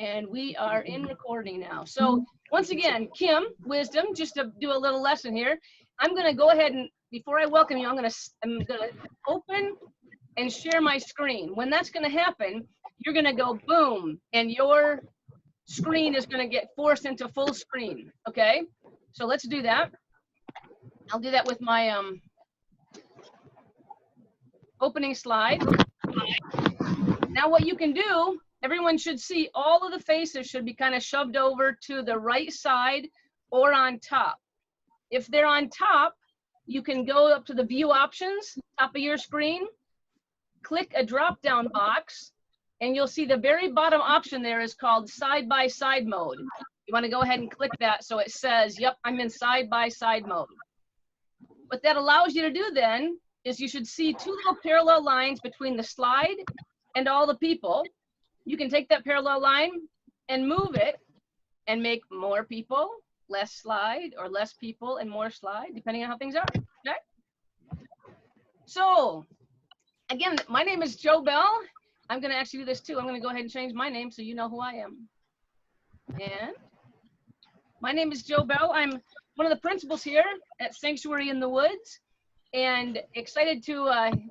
And we are in recording now. So once again, Kim, Wisdom, just to do a little lesson here. I'm going to go ahead and, before I welcome you, I'm going to open and share my screen. When that's going to happen, you're going to go boom, and your screen is going to get forced into full screen. Okay, so let's do that. I'll do that with my opening slide. Now what you can do, everyone should see all of the faces should be kind of shoved over to the right side or on top. If they're on top, you can go up to the view options, top of your screen, click a drop-down box, and you'll see the very bottom option there is called side-by-side mode. You want to go ahead and click that so it says, yep, I'm in side-by-side mode. What that allows you to do then is you should see two little parallel lines between the slide and all the people. You can take that parallel line and move it and make more people, less slide, or less people and more slide, depending on how things are, okay? So, again, my name is Jo Bell. I'm gonna actually do this too. I'm gonna go ahead and change my name so you know who I am. And my name is Jo Bell. I'm one of the principals here at Sanctuary in the Woods, and excited to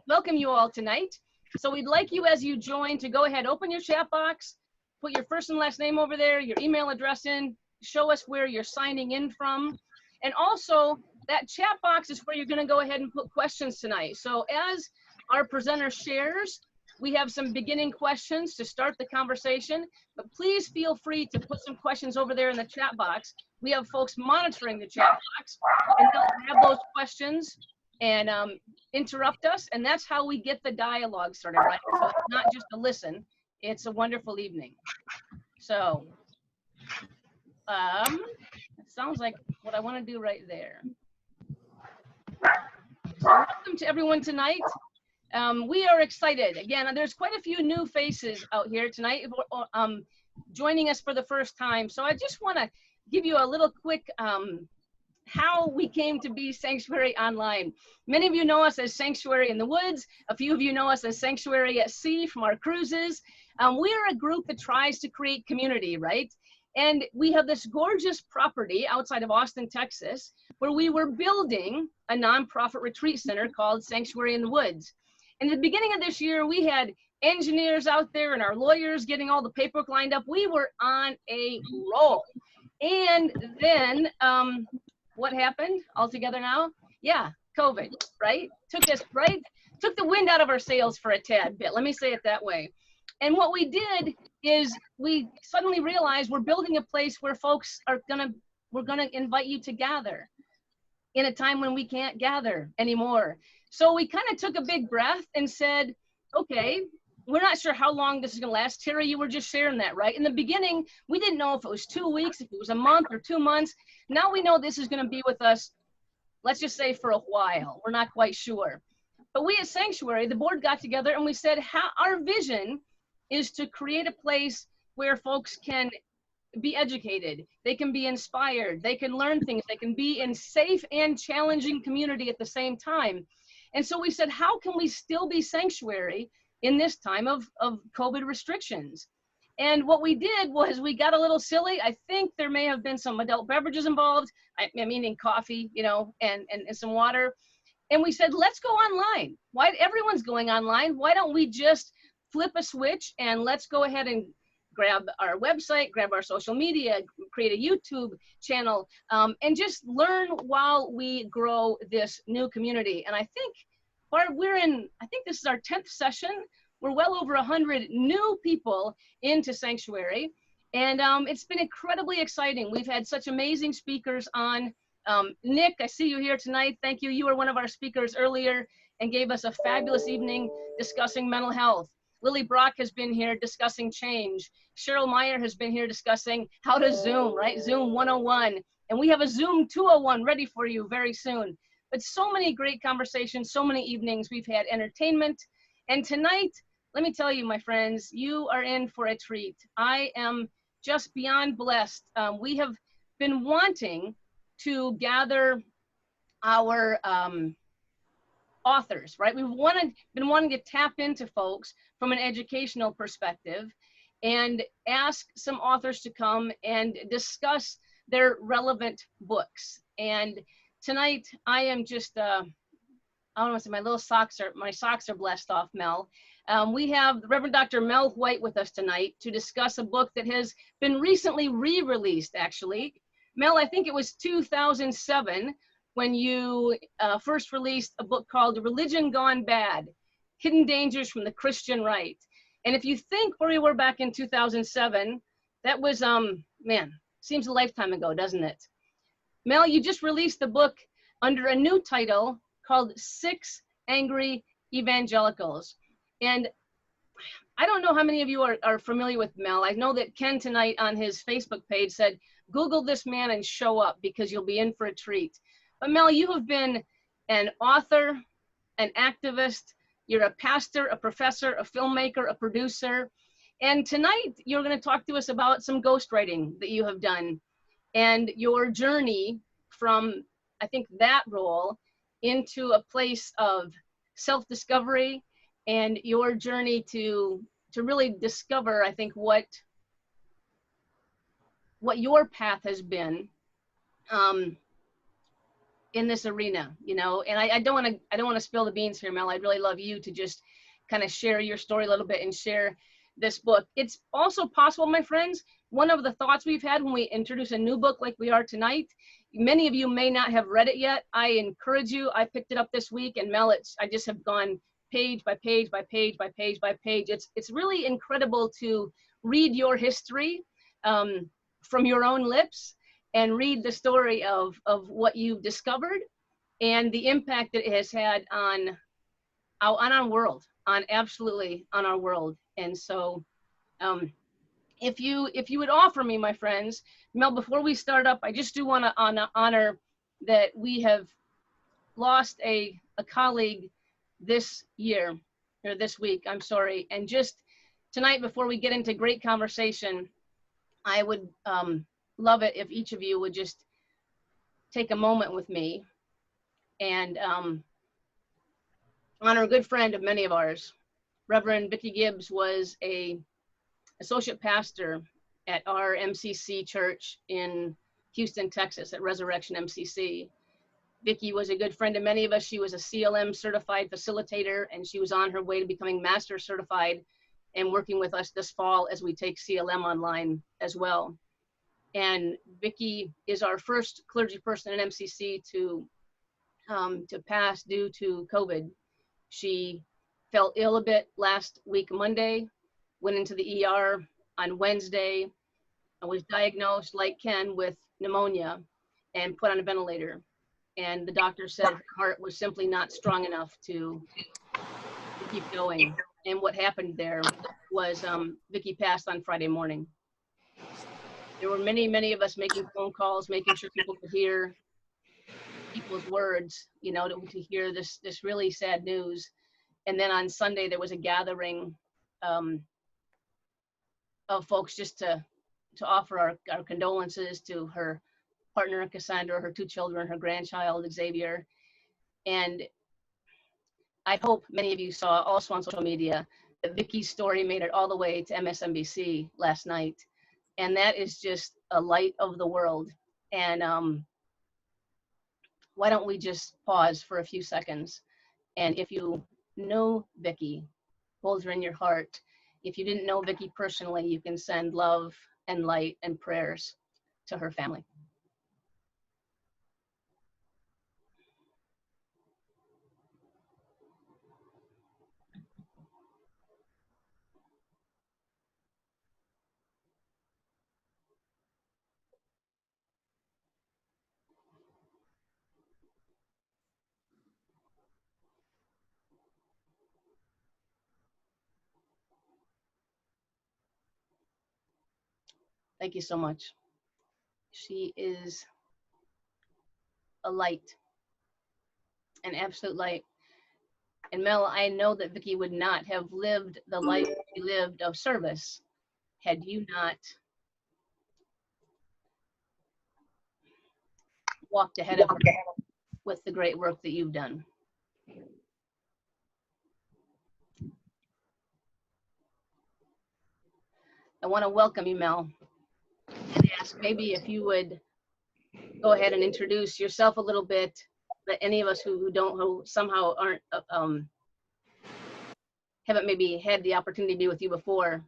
welcome you all tonight. So we'd like you, as you join, to go ahead, open your chat box, put your first and last name over there, your email address in, show us where you're signing in from. And also, that chat box is where you're going to go ahead and put questions tonight. So as our presenter shares, we have some beginning questions to start the conversation, but please feel free to put some questions over there in the chat box. We have folks monitoring the chat box, and they'll grab those questions and interrupt us, and that's how we get the dialogue started, right? So it's not just a listen, it's a wonderful evening. So, it sounds like what I want to do right there. So welcome to everyone tonight. We are excited. Again, there's quite a few new faces out here tonight joining us for the first time. So I just want to give you a little quick how we came to be Sanctuary Online. Many of you know us as Sanctuary in the Woods. A few of you know us as Sanctuary at Sea from our cruises. We're a group that tries to create community, right? And we have this gorgeous property outside of Austin, Texas, where we were building a nonprofit retreat center called Sanctuary in the Woods. In the beginning of this year, we had engineers out there and our lawyers getting all the paperwork lined up. We were on a roll. And then, what happened altogether now? Yeah, COVID, right? Took the wind out of our sails for a tad bit. Let me say it that way. And what we did is we suddenly realized we're building a place where folks we're gonna invite you to gather in a time when we can't gather anymore. So we kind of took a big breath and said, okay, we're not sure how long this is gonna last. Terry, you were just sharing that, right? In the beginning, we didn't know if it was 2 weeks, if it was a month or 2 months. Now we know this is gonna be with us, let's just say for a while. We're not quite sure. But we at Sanctuary, the board got together and we said, our vision is to create a place where folks can be educated, they can be inspired, they can learn things, they can be in safe and challenging community at the same time. And so we said, how can we still be Sanctuary in this time of COVID restrictions? And what we did was we got a little silly. I think there may have been some adult beverages involved, meaning coffee, you know, and some water. And we said, let's go online. Everyone's going online. Why don't we just flip a switch and let's go ahead and grab our website, grab our social media, create a YouTube channel, and just learn while we grow this new community. And I think I think this is our 10th session. We're well over 100 new people into Sanctuary. And it's been incredibly exciting. We've had such amazing speakers on. Nick, I see you here tonight. Thank you. You were one of our speakers earlier and gave us a fabulous evening discussing mental health. Lily Brock has been here discussing change. Cheryl Meyer has been here discussing how to Zoom, right? Zoom 101. And we have a Zoom 201 ready for you very soon. But so many great conversations, so many evenings. We've had entertainment. And tonight, let me tell you, my friends, you are in for a treat. I am just beyond blessed. We have been wanting to gather our authors, right? We've been wanting to tap into folks from an educational perspective. and ask some authors to come and discuss their relevant books. And tonight I am just, I don't want to say my socks are blessed off, Mel. We have the Reverend Dr. Mel White with us tonight to discuss a book that has been recently re-released, actually. Mel, I think it was 2007 when you first released a book called Religion Gone Bad, Hidden Dangers from the Christian Right. And if you think where we were back in 2007, that was, man, seems a lifetime ago, doesn't it? Mel, you just released the book under a new title called Six Angry Evangelicals. And I don't know how many of you are familiar with Mel. I know that Ken tonight on his Facebook page said, Google this man and show up because you'll be in for a treat. But Mel, you have been an author, an activist, you're a pastor, a professor, a filmmaker, a producer. And tonight you're going to talk to us about some ghostwriting that you have done and your journey from, I think, that role into a place of self-discovery and your journey to really discover, I think, what your path has been in this arena, you know. And I don't want to spill the beans here, Mel. I'd really love you to just kind of share your story a little bit and share this book. It's also possible, my friends, one of the thoughts we've had when we introduce a new book like we are tonight, many of you may not have read it yet. I encourage you. I picked it up this week, and Mel, I just have gone page by page by page by page by page. It's really incredible to read your history from your own lips and read the story of what you've discovered and the impact that it has had on our world, absolutely on our world. And so if you would offer me, my friends, Mel, before we start up, I just do want to honor that we have lost a colleague this year, or this week, I'm sorry. And just tonight, before we get into great conversation, I would love it if each of you would just take a moment with me and honor a good friend of many of ours. Reverend Vicki Gibbs was a associate pastor at our MCC church in Houston, Texas, at Resurrection MCC. Vicki was a good friend of many of us. She was a CLM certified facilitator, and she was on her way to becoming master certified and working with us this fall as we take CLM online as well. And Vicki is our first clergy person in MCC to pass due to COVID. She felt ill a bit last week, Monday, went into the ER on Wednesday, and was diagnosed, like Ken, with pneumonia and put on a ventilator. And the doctor said her heart was simply not strong enough to keep going. And what happened there was Vicki passed on Friday morning. There were many, many of us making phone calls, making sure people could hear people's words, you know, to hear this really sad news. And then on Sunday, there was a gathering of folks just to offer our condolences to her partner, Cassandra, her two children, her grandchild, Xavier. And I hope many of you saw also on social media that Vicki's story made it all the way to MSNBC last night. And that is just a light of the world. And why don't we just pause for a few seconds? And if you know Vicki, hold her in your heart. If you didn't know Vicki personally, you can send love and light and prayers to her family. Thank you so much. She is a light, an absolute light. And Mel, I know that Vicki would not have lived the life she lived of service had you not walked ahead of her with the great work that you've done. I want to welcome you, Mel, and ask maybe if you would go ahead and introduce yourself a little bit, that any of us who somehow aren't, haven't maybe had the opportunity to be with you before,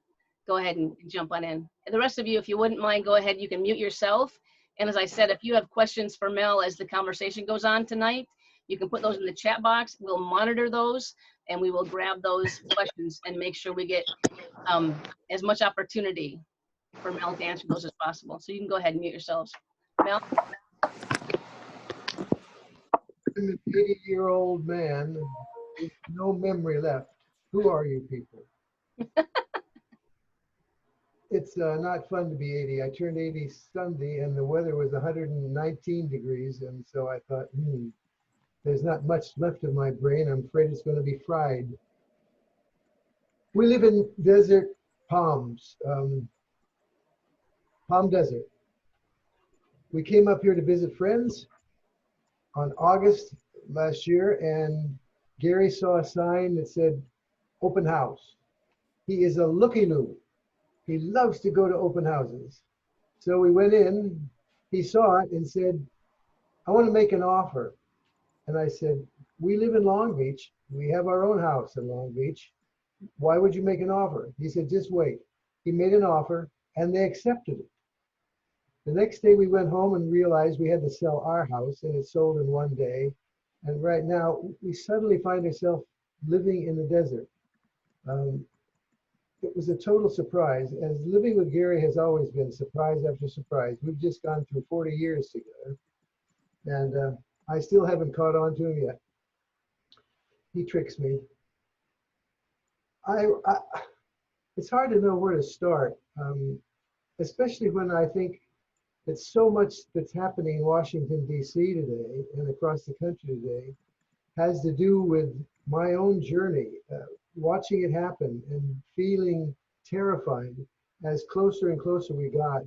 go ahead and jump on in. And the rest of you, if you wouldn't mind, go ahead, you can mute yourself. And as I said, if you have questions for Mel as the conversation goes on tonight, you can put those in the chat box. We'll monitor those and we will grab those questions and make sure we get as much opportunity for Mel to answer those as possible. So you can go ahead and mute yourselves. Mel? I'm an 80-year-old man with no memory left. Who are you people? It's not fun to be 80. I turned 80 Sunday and the weather was 119 degrees. And so I thought, there's not much left of my brain. I'm afraid it's going to be fried. We live in desert Palms, Palm Desert. We came up here to visit friends on August last year, and Gary saw a sign that said open house. He is a looky-loo. He loves to go to open houses. So we went in, he saw it and said, I want to make an offer. And I said, we live in Long Beach. We have our own house in Long Beach. Why would you make an offer? He said, just wait. He made an offer and they accepted it. The next day we went home and realized we had to sell our house, and it sold in one day. And right now we suddenly find ourselves living in the desert. It was a total surprise, as living with Gary has always been surprise after surprise. We've just gone through 40 years together, and I still haven't caught on to him yet. He tricks me. It's hard to know where to start, especially when I think that so much that's happening in Washington, D.C. today and across the country today has to do with my own journey, watching it happen and feeling terrified as closer and closer we got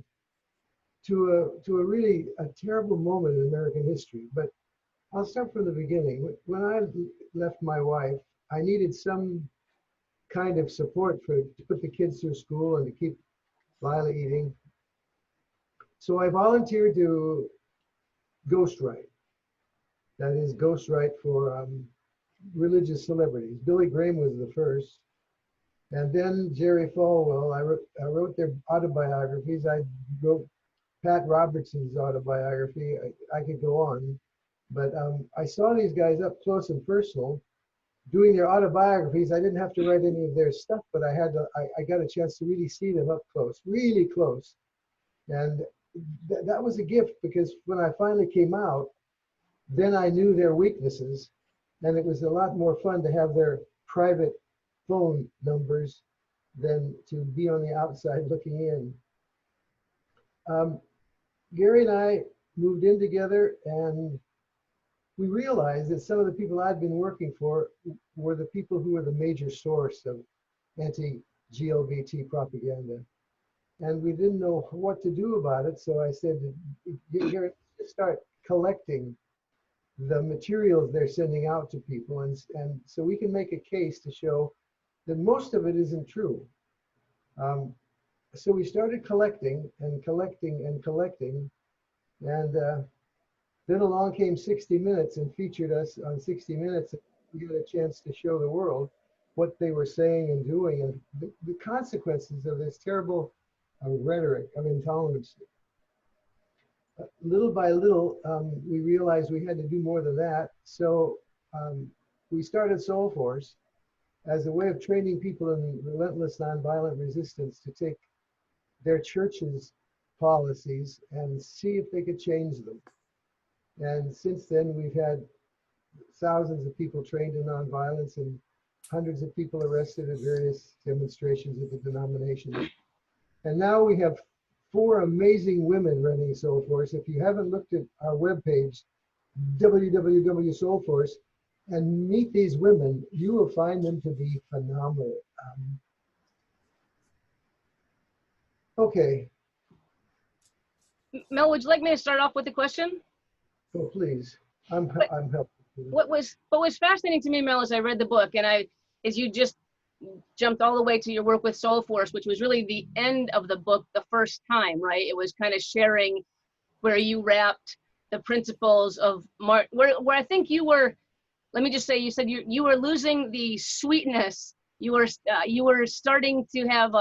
to a really terrible moment in American history. But I'll start from the beginning. When I left my wife, I needed some kind of support to put the kids through school and to keep Lila eating. So I volunteered to ghostwrite. That is, ghostwrite for religious celebrities. Billy Graham was the first. And then Jerry Falwell, I wrote their autobiographies. I wrote Pat Robertson's autobiography. I could go on. But I saw these guys up close and personal doing their autobiographies. I didn't have to write any of their stuff, but I got a chance to really see them up close, really close. And that was a gift, because when I finally came out, then I knew their weaknesses, and it was a lot more fun to have their private phone numbers than to be on the outside looking in. Gary and I moved in together, and we realized that some of the people I'd been working for were the people who were the major source of anti-GLBT propaganda. And we didn't know what to do about it. So I said, Gary, start collecting the materials they're sending out to people. And so we can make a case to show that most of it isn't true. So we started collecting and collecting and collecting. And then along came 60 Minutes and featured us on 60 Minutes. We got a chance to show the world what they were saying and doing, and the consequences of this terrible rhetoric of intolerance. Little by little, we realized we had to do more than that. So we started Soul Force as a way of training people in relentless nonviolent resistance to take their church's policies and see if they could change them. And since then, we've had thousands of people trained in nonviolence and hundreds of people arrested at various demonstrations of the denomination. And now we have 4 amazing women running Soul Force. If you haven't looked at our webpage, www.soulforce, and meet these women, you will find them to be phenomenal. Okay. Mel, would you like me to start off with a question? Oh, please. I'm helpful. What was fascinating to me, Mel, as I read the book, and as you just jumped all the way to your work with Soul Force, which was really the end of the book the first time, right? It was kind of sharing where you wrapped the principles of where I think you were, let me just say, you said you were losing the sweetness. You were starting to have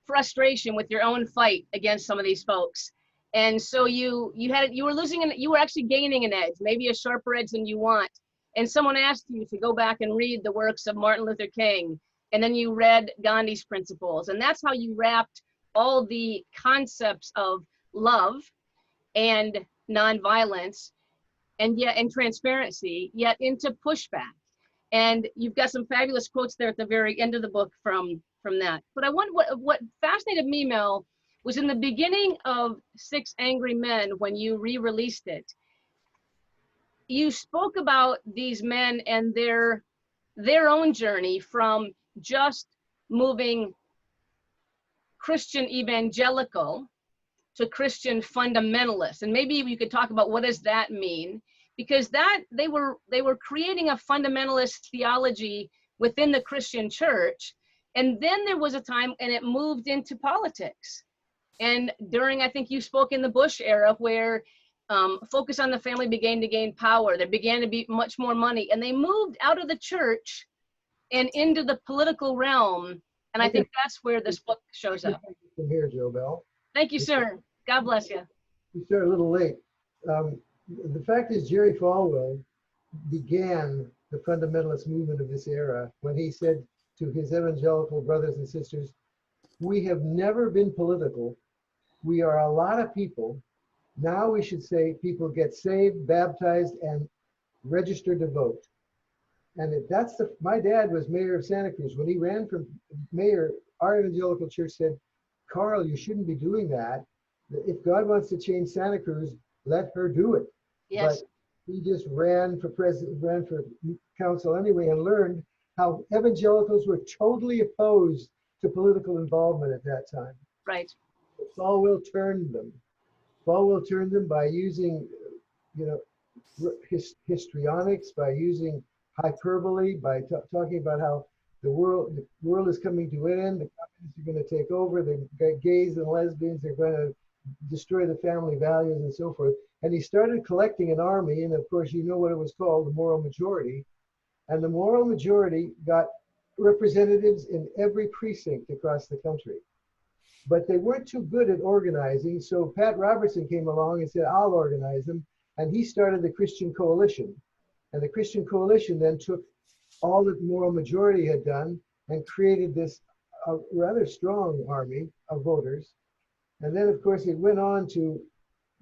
frustration with your own fight against some of these folks. And so you were losing, and you were actually gaining an edge, maybe a sharper edge than you want. And someone asked you to go back and read the works of Martin Luther King, and then you read Gandhi's principles, and that's how you wrapped all the concepts of love and nonviolence and transparency, yet into pushback. And you've got some fabulous quotes there at the very end of the book from that. But I wonder what fascinated me, Mel, was in the beginning of 6 Angry Men, when you re-released it, you spoke about these men and their own journey from just moving Christian evangelical to Christian fundamentalist. And maybe you could talk about what does that mean? Because that they were creating a fundamentalist theology within the Christian church. And then there was a time and it moved into politics. And during, I think you spoke in the Bush era, where focus on the family began to gain power. There began to be much more money, and they moved out of the church and into the political realm. And I think that's where this book shows up. From here, Joe Bell. Thank you, sir. God bless you. You started a little late. The fact is, Jerry Falwell began the fundamentalist movement of this era when he said to his evangelical brothers and sisters, "We have never been political. We are a lot of people. Now we should say people get saved, baptized, and registered to vote." And my dad was mayor of Santa Cruz. When he ran for mayor, our evangelical church said, "Carl, you shouldn't be doing that. If God wants to change Santa Cruz, let her do it." Yes. But he just ran for council anyway, and learned how evangelicals were totally opposed to political involvement at that time. Right. Falwell turned them. Falwell turned them by using, histrionics, by using hyperbole, by talking about how the world is coming to an end, the communists are going to take over, the gays and lesbians are going to destroy the family values and so forth. And he started collecting an army, and of course you know what it was called, the moral majority. And the moral majority got representatives in every precinct across the country. But they weren't too good at organizing, so Pat Robertson came along and said, "I'll organize them." And he started the Christian Coalition. And the Christian Coalition then took all that moral majority had done and created this rather strong army of voters. And then, of course, it went on to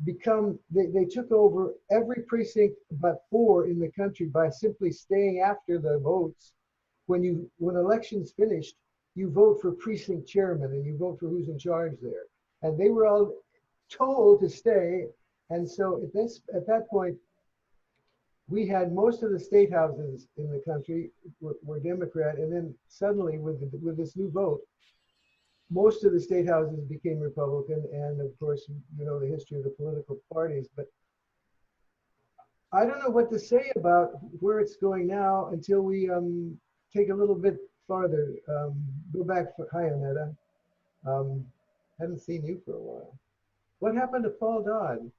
become, they took over every precinct but 4 in the country by simply staying after the votes. When elections finished, you vote for precinct chairman and you vote for who's in charge there. And they were all told to stay. And so at that point, we had most of the state houses in the country were Democrat. And then suddenly with this new vote, most of the state houses became Republican. And of course, you know the history of the political parties. But I don't know what to say about where it's going now until we take a little bit farther. Go back for, hi, Annetta. Haven't seen you for a while. What happened to Paul Dodd?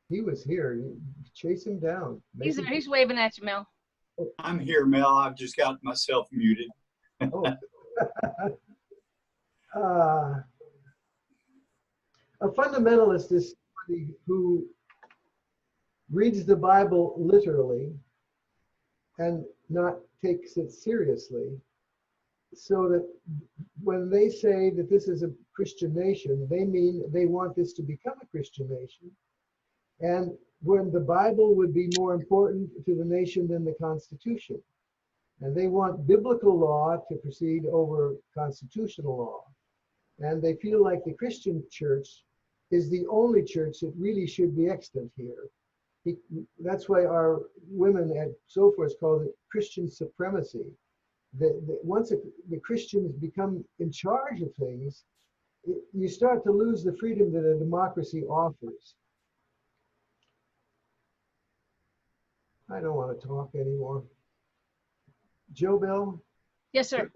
He was here. You chase him down. He's waving at you, Mel. I'm here, Mel. I've just got myself muted. Oh. A fundamentalist is somebody who reads the Bible literally and not takes it seriously, so that when they say that this is a Christian nation, they mean they want this to become a Christian nation. And when the Bible would be more important to the nation than the Constitution. And they want biblical law to proceed over constitutional law. And they feel like the Christian church is the only church that really should be extant here. That's why our women at SO-10 call it Christian supremacy. Once the Christians become in charge of things, you start to lose the freedom that a democracy offers. I don't want to talk anymore. Joe Bell, Yes, sir.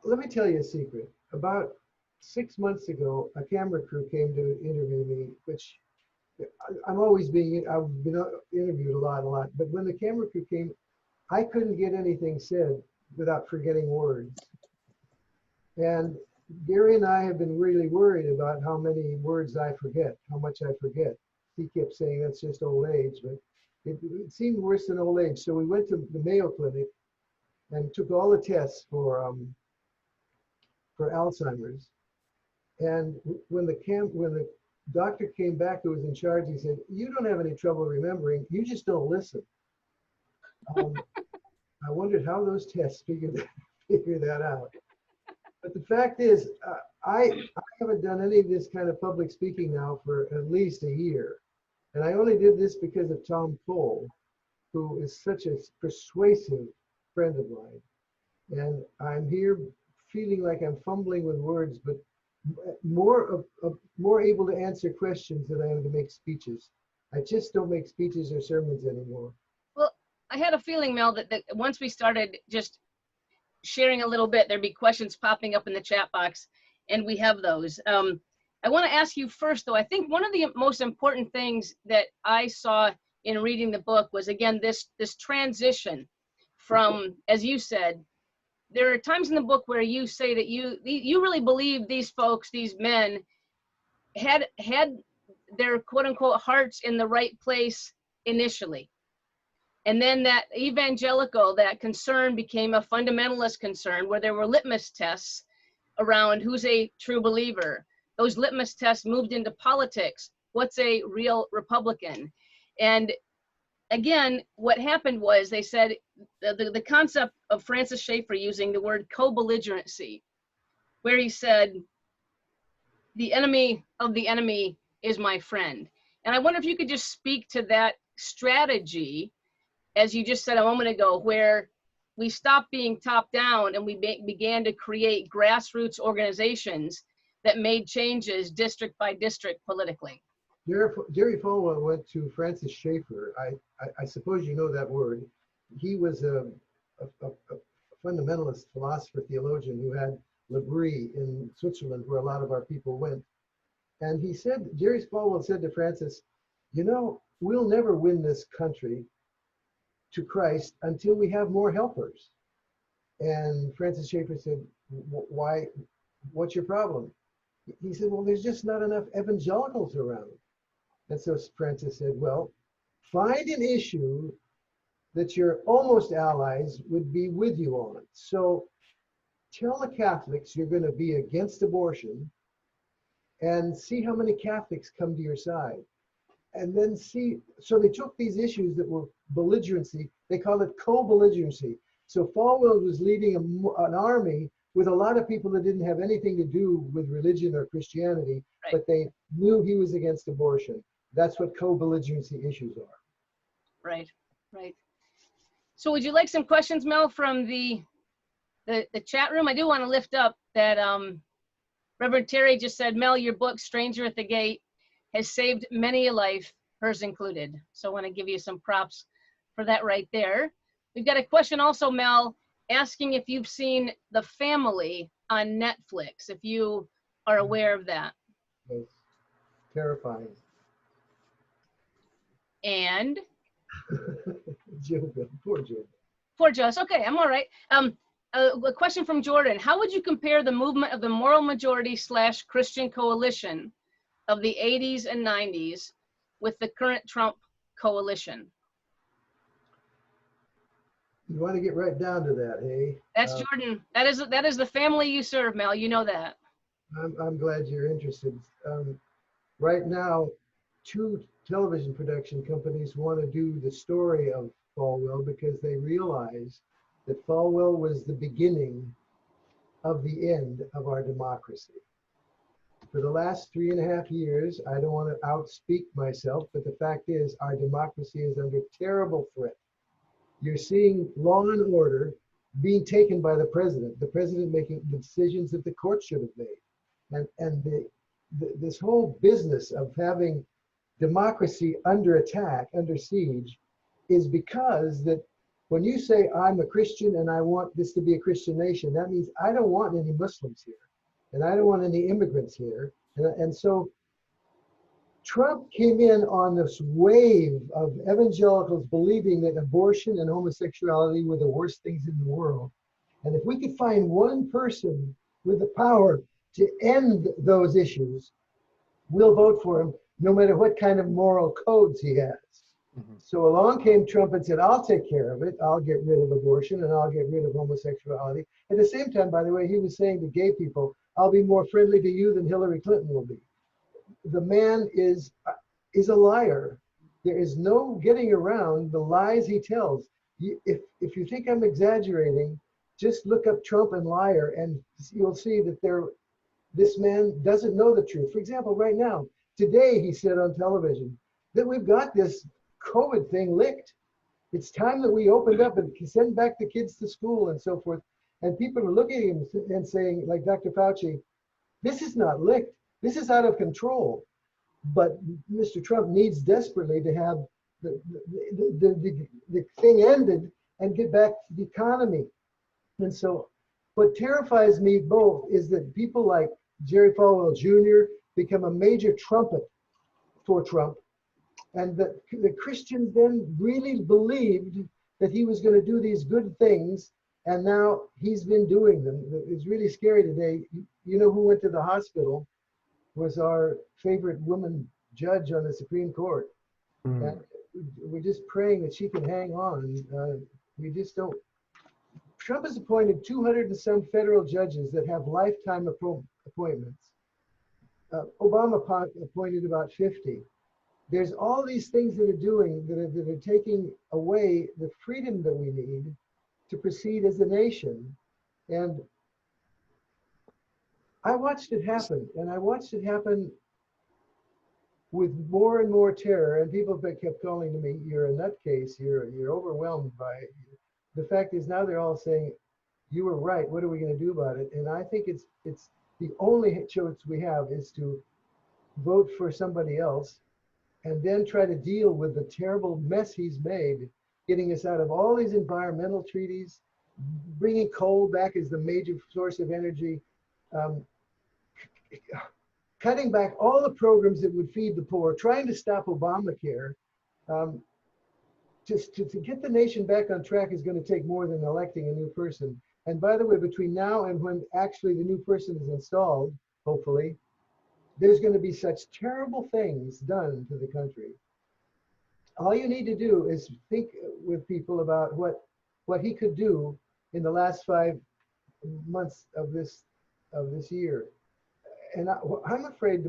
let me tell you a secret. About 6 months ago, a camera crew came to interview me, which I've been interviewed a lot, but when the camera crew came, I couldn't get anything said without forgetting words. And Gary and I have been really worried about how many words I forget, how much I forget. He kept saying that's just old age, but it seemed worse than old age. So we went to the Mayo Clinic and took all the tests for Alzheimer's. And when the doctor came back who was in charge, he said, "You don't have any trouble remembering, you just don't listen." I wondered how those tests figure that out. But the fact is, I haven't done any of this kind of public speaking now for at least a year. And I only did this because of Tom Cole, who is such a persuasive friend of mine. And I'm here feeling like I'm fumbling with words, but more able to answer questions than I am to make speeches. I just don't make speeches or sermons anymore. Well, I had a feeling, Mel, that once we started just sharing a little bit, there'd be questions popping up in the chat box, and we have those. I want to ask you first, though, I think one of the most important things that I saw in reading the book was, again, this transition from, as you said, there are times in the book where you say that you really believe these folks, these men, had their quote unquote hearts in the right place initially. And then that evangelical, that concern became a fundamentalist concern where there were litmus tests around who's a true believer. Those litmus tests moved into politics. What's a real Republican? And again, what happened was they said the concept of Francis Schaeffer using the word co-belligerency, where he said, the enemy of the enemy is my friend. And I wonder if you could just speak to that strategy, as you just said a moment ago, where we stopped being top down and we began to create grassroots organizations that made changes district by district politically. Jerry Falwell went to Francis Schaeffer. I suppose you know that word. He was a fundamentalist philosopher, theologian who had L'Abri in Switzerland, where a lot of our people went. And he said, Jerry Falwell said to Francis, "You know, we'll never win this country to Christ until we have more helpers." And Francis Schaeffer said, "Why? What's your problem?" He said, "Well, there's just not enough evangelicals around." And so Francis said, "Well, find an issue that your almost allies would be with you on. So tell the Catholics you're going to be against abortion and see how many Catholics come to your side. And then see," so they took these issues that were belligerency, they called it co-belligerency. So Falwell was leading an army with a lot of people that didn't have anything to do with religion or Christianity, right, but they knew he was against abortion. That's what co-belligerency issues are. Right, right. So would you like some questions, Mel, from the chat room? I do want to lift up that Reverend Terry just said, "Mel, your book, Stranger at the Gate, has saved many a life, hers included." So I want to give you some props for that right there. We've got a question also, Mel, asking if you've seen The Family on Netflix, if you are aware of that. It's terrifying. And? Joe, poor Joe. Poor Joe. Okay, I'm all right. A question from Jordan. How would you compare the movement of the moral majority / Christian coalition of the 80s and 90s with the current Trump coalition? You want to get right down to that, hey? That's Jordan. That is the family you serve, Mel. You know that. I'm glad you're interested. Right now, 2 television production companies want to do the story of Falwell because they realize that Falwell was the beginning of the end of our democracy. For the last 3.5 years, I don't want to outspeak myself, but the fact is our democracy is under terrible threat. You're seeing law and order being taken by the president making the decisions that the court should have made. And this whole business of having democracy under attack, under siege, is because that when you say I'm a Christian and I want this to be a Christian nation, that means I don't want any Muslims here, and I don't want any immigrants here. And so Trump came in on this wave of evangelicals believing that abortion and homosexuality were the worst things in the world. And if we could find one person with the power to end those issues, we'll vote for him, no matter what kind of moral codes he has. Mhm. So along came Trump and said, I'll take care of it. I'll get rid of abortion and I'll get rid of homosexuality. At the same time, by the way, he was saying to gay people, I'll be more friendly to you than Hillary Clinton will be. The man is a liar. There is no getting around the lies he tells. If you think I'm exaggerating, just look up Trump and liar, and you'll see that this man doesn't know the truth. For example, right now, today he said on television that we've got this COVID thing licked. It's time that we opened up and send back the kids to school and so forth. And people are looking at him and saying, like Dr. Fauci, this is not licked. This is out of control. But Mr. Trump needs desperately to have the thing ended and get back to the economy. And so what terrifies me both is that people like Jerry Falwell Jr. become a major trumpet for Trump. And that the Christians then really believed that he was going to do these good things. And now he's been doing them. It's really scary today. You know who went to the hospital was our favorite woman judge on the Supreme Court. Mm. And we're just praying that she can hang on. We just don't. Trump has appointed 200 and some federal judges that have lifetime appointments. Obama appointed about 50. There's all these things that are taking away the freedom that we need to proceed as a nation. And I watched it happen, and I watched it happen with more and more terror. And people kept calling to me, "You're a nutcase. You're overwhelmed by it." The fact is, now they're all saying, "You were right. What are we going to do about it?" And I think it's the only choice we have is to vote for somebody else, and then try to deal with the terrible mess he's made, getting us out of all these environmental treaties, bringing coal back as the major source of energy. Cutting back all the programs that would feed the poor, trying to stop Obamacare. Just to get the nation back on track is going to take more than electing a new person. And by the way, between now and when actually the new person is installed, hopefully, there's going to be such terrible things done to the country. All you need to do is think with people about what he could do in the last 5 months of this year. And I'm afraid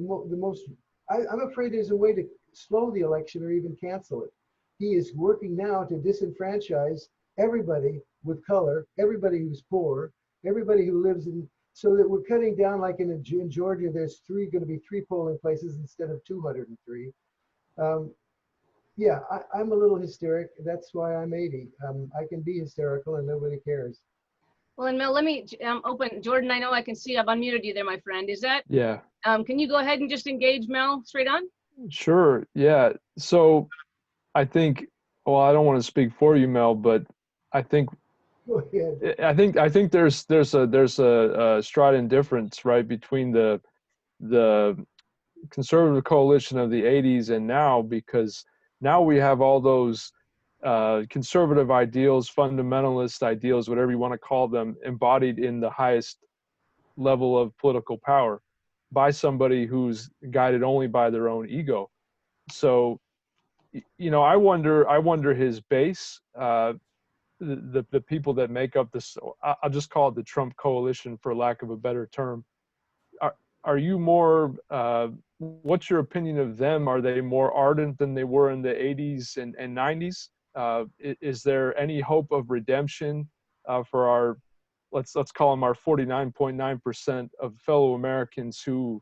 I'm afraid there's a way to slow the election or even cancel it. He is working now to disenfranchise everybody with color, everybody who's poor, everybody who lives in, so that we're cutting down, like in Georgia, there's going to be 3 polling places instead of 203. Yeah, I'm a little hysteric. That's why I'm 80. I can be hysterical and nobody cares. Well, and Mel, let me open. Jordan, I know I can see I've unmuted you there, my friend. Is that, Yeah, can you go ahead and just engage Mel straight on? sure. Yeah. So I think, well, I don't want to speak for you, Mel, but I think Go ahead. I think there's a strident difference, right, between the conservative coalition of the 80s and now, because now we have all those conservative ideals, fundamentalist ideals, whatever you want to call them, embodied in the highest level of political power by somebody who's guided only by their own ego. So, you know, I wonder his base, the people that make up this, I'll just call it the Trump coalition for lack of a better term. Are you more, what's your opinion of them? Are they more ardent than they were in the 80s and 90s? Is there any hope of redemption for our, let's call them our 49.9% of fellow Americans who,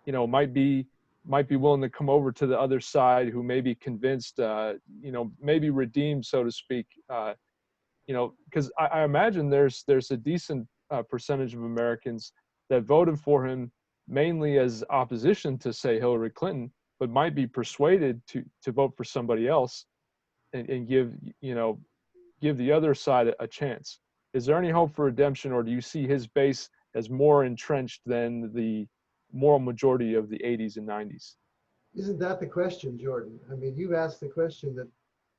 you know, might be willing to come over to the other side, who may be convinced, you know, maybe redeemed, so to speak, you know, because I imagine there's a decent percentage of Americans that voted for him mainly as opposition to, say, Hillary Clinton, but might be persuaded to vote for somebody else and give give the other side a chance. Is there any hope for redemption, or do you see his base as more entrenched than the moral majority of the 80s and 90s? Isn't that the question, Jordan? I mean, you've asked the question that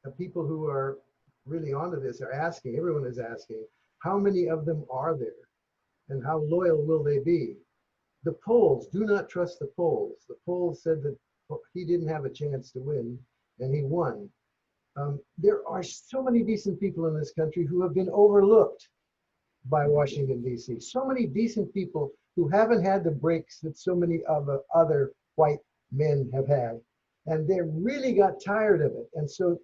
the people who are really onto this are asking, everyone is asking, how many of them are there? And how loyal will they be? The polls, do not trust the polls. The polls said that he didn't have a chance to win, and he won. There are so many decent people in this country who have been overlooked by Washington, D.C. So many decent people who haven't had the breaks that so many of the other white men have had. And they really got tired of it. And so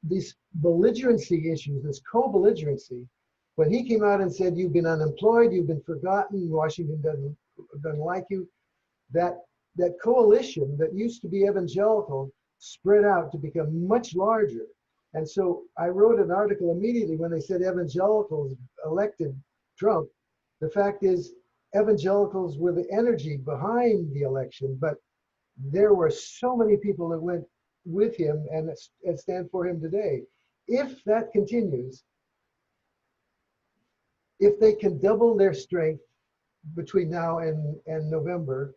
these belligerency issues, this co-belligerency, when he came out and said, you've been unemployed, you've been forgotten, Washington doesn't like you, that coalition that used to be evangelical spread out to become much larger. And so I wrote an article immediately when they said evangelicals elected Trump. The fact is, evangelicals were the energy behind the election, but there were so many people that went with him and stand for him today. If that continues, if they can double their strength between now and November,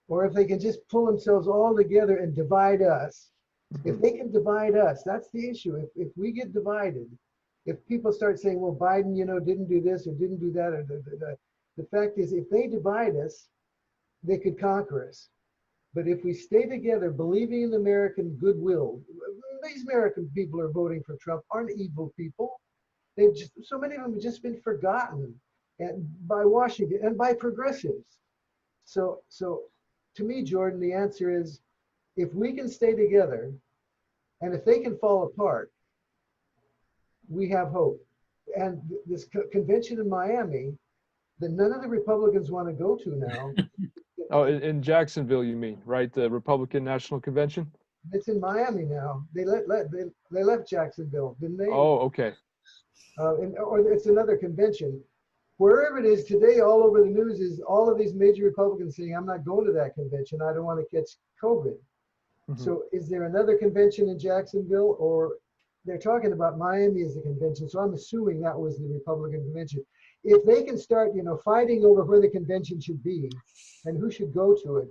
or if they can just pull themselves all together and divide us, if they can divide us, that's the issue. If we get divided, if people start saying, well, Biden, didn't do this or didn't do that, or the fact is, if they divide us, they could conquer us. But if we stay together, believing in American goodwill, these American people are voting for Trump aren't evil people. So many of them have just been forgotten and by Washington and by progressives. So to me, Jordan, the answer is, if we can stay together, and if they can fall apart, we have hope. And this convention in Miami that none of the Republicans want to go to now. Oh, in Jacksonville, you mean, right? The Republican National Convention? It's in Miami now. They left Jacksonville, didn't they? Oh, okay. Or it's another convention. Wherever it is today, all over the news is all of these major Republicans saying, I'm not going to that convention. I don't want to catch COVID. Mm-hmm. So is there another convention in Jacksonville, or they're talking about Miami as the convention? So I'm assuming that was the Republican convention. If they can start, fighting over where the convention should be and who should go to it,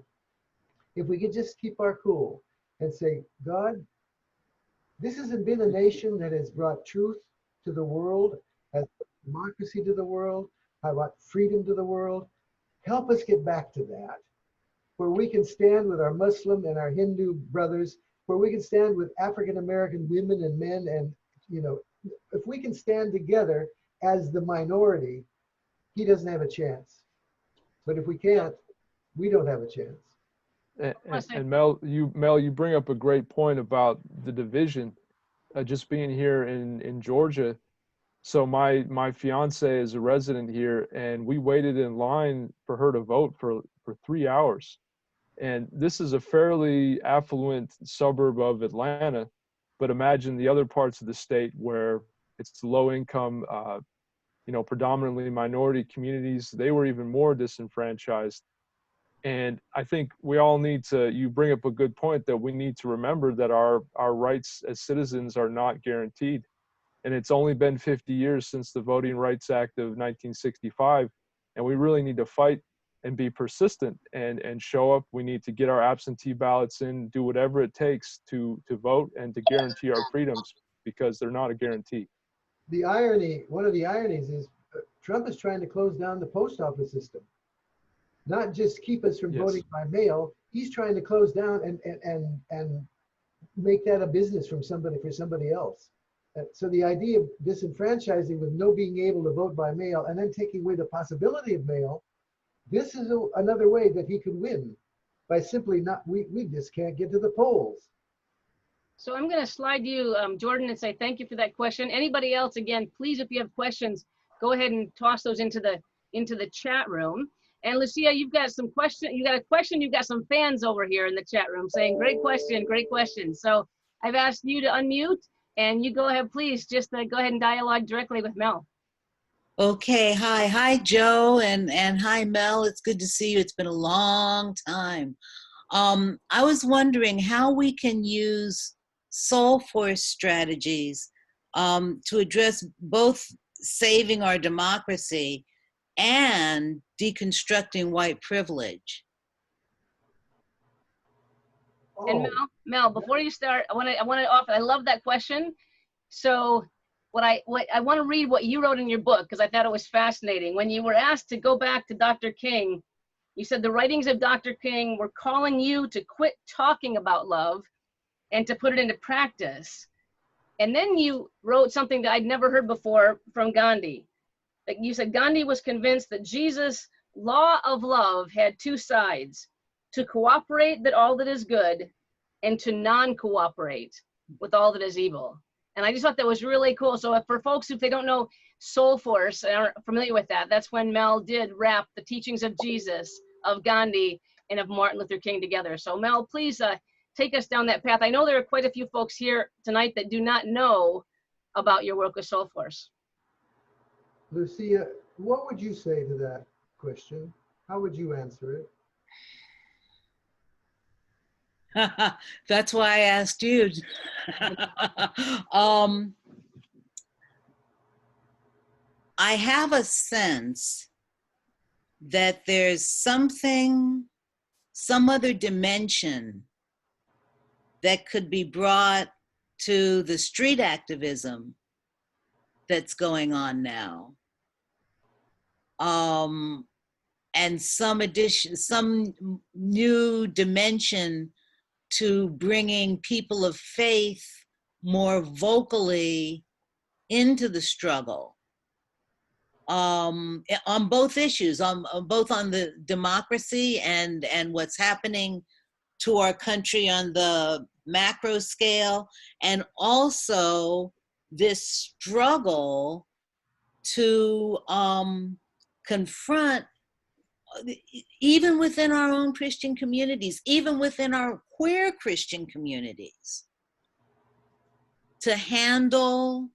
if we could just keep our cool and say, God, this hasn't been a nation that has brought truth to the world, has brought democracy to the world, has brought freedom to the world. Help us get back to that, where we can stand with our Muslim and our Hindu brothers, where we can stand with African American women and men, and if we can stand together as the minority, he doesn't have a chance. But if we can't, we don't have a chance. And Mel, you bring up a great point about the division. Just being here in Georgia, so my fiance is a resident here, and we waited in line for her to vote for 3 hours. And this is a fairly affluent suburb of Atlanta, but imagine the other parts of the state where it's low income, predominantly minority communities. They were even more disenfranchised. And I think we all need to, you bring up a good point, that we need to remember that our rights as citizens are not guaranteed. And it's only been 50 years since the Voting Rights Act of 1965. And we really need to fight and be persistent and show up. We need to get our absentee ballots in, do whatever it takes to vote and to guarantee our freedoms, because they're not a guarantee. The irony, one of the ironies is Trump is trying to close down the post office system. Not just keep us from voting by mail. He's trying to close down and make that a business for somebody else. So the idea of disenfranchising with no being able to vote by mail and then taking away the possibility of mail, this is another way that he could win, by simply we just can't get to the polls. So I'm going to slide you, Jordan, and say thank you for that question. Anybody else, again, please, if you have questions, go ahead and toss those into the chat room. And Lucia, you've got some question. You got a question. You've got some fans over here in the chat room saying, "Great question, great question." So I've asked you to unmute, and you go ahead, please. Just go ahead and dialogue directly with Mel. Okay. Hi, Joe, and hi, Mel. It's good to see you. It's been a long time. I was wondering how we can use soul force strategies to address both saving our democracy and deconstructing white privilege. And Oh, Mel, before you start, I want to offer. I love that question. So, what I want to read what you wrote in your book, because I thought it was fascinating. When you were asked to go back to Dr. King, you said the writings of Dr. King were calling you to quit talking about love and to put it into practice. And then you wrote something that I'd never heard before from Gandhi. Like you said, Gandhi was convinced that Jesus' law of love had two sides: to cooperate with all that is good and to non-cooperate with all that is evil. And I just thought that was really cool. So for folks, if they don't know Soul Force and aren't familiar with that, that's when Mel did wrap the teachings of Jesus, of Gandhi, and of Martin Luther King together. So Mel, please take us down that path. I know there are quite a few folks here tonight that do not know about your work with Soul Force. Lucia, what would you say to that question? How would you answer it? That's why I asked you. I have a sense that there's something, some other dimension that could be brought to the street activism that's going on now. And some new dimension to bringing people of faith more vocally into the struggle, on both issues, both on the democracy and what's happening to our country on the macro scale, and also this struggle to confront, even within our own Christian communities, even within our queer Christian communities, to handle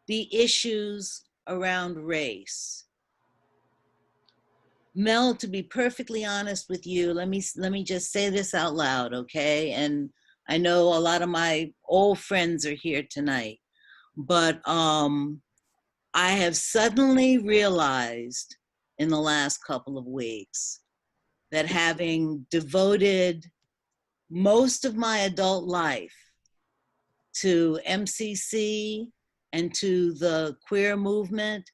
the issues around race. Mel, to be perfectly honest with you, let me just say this out loud, okay? And I know a lot of my old friends are here tonight, but I have suddenly realized in the last couple of weeks that, having devoted most of my adult life to MCC and to the queer movement,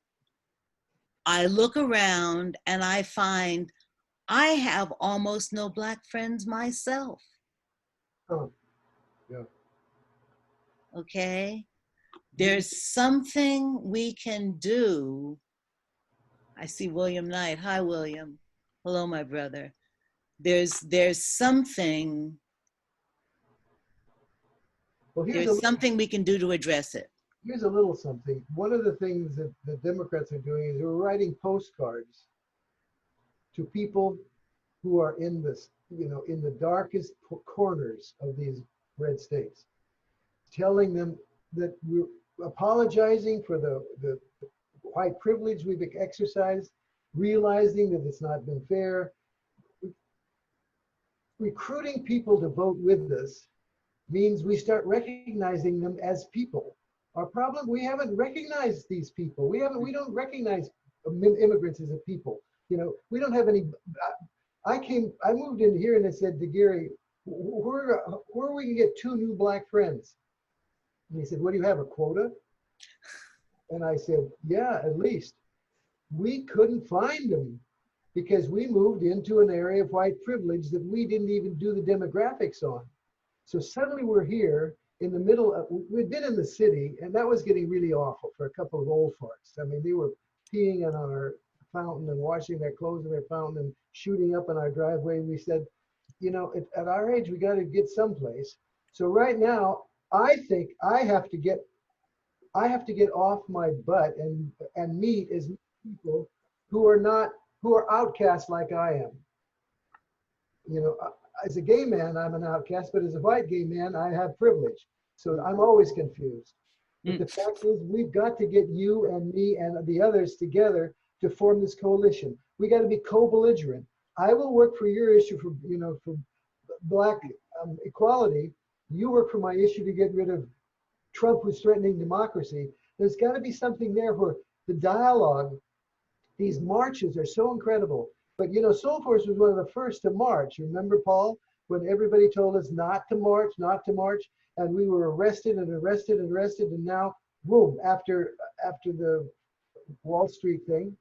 I look around and I find I have almost no Black friends myself. Oh, yeah. Okay? There's something we can do. I see William Knight. Hi, William. Hello, my brother. There's something, Well, there's something we can do to address it. here's a little something. One of the things that the Democrats are doing is they're writing postcards to people who are in this, in the darkest corners of these red states, telling them that we're apologizing for the white privilege we've exercised, realizing that it's not been fair. Recruiting people to vote with us means we start recognizing them as people. Our problem, we haven't recognized these people. We don't recognize immigrants as a people. We don't have any. I moved in here and I said to Gary, where we can get 2 new Black friends? And he said, what do you have, a quota? And I said, yeah, at least. We couldn't find them because we moved into an area of white privilege that we didn't even do the demographics on. So suddenly we're here in the middle of, we'd been in the city, and that was getting really awful for a couple of old farts. I mean, they were peeing on our fountain and washing their clothes in their fountain and shooting up in our driveway. We said, at our age, we got to get someplace. So right now, I think I have to get off my butt and meet as people who are outcasts like I am. As a gay man, I'm an outcast, but as a white gay man, I have privilege. So I'm always confused. But the fact is, we've got to get you and me and the others together to form this coalition. We got to be co-belligerent. I will work for your issue for Black equality. You work for my issue to get rid of Trump was threatening democracy. There's got to be something there where the dialogue, these marches are so incredible. But you know, Soul Force was one of the first to march. Remember, Paul, when everybody told us not to march, not to march, and we were arrested and arrested and arrested, and now, boom, after the Wall Street thing.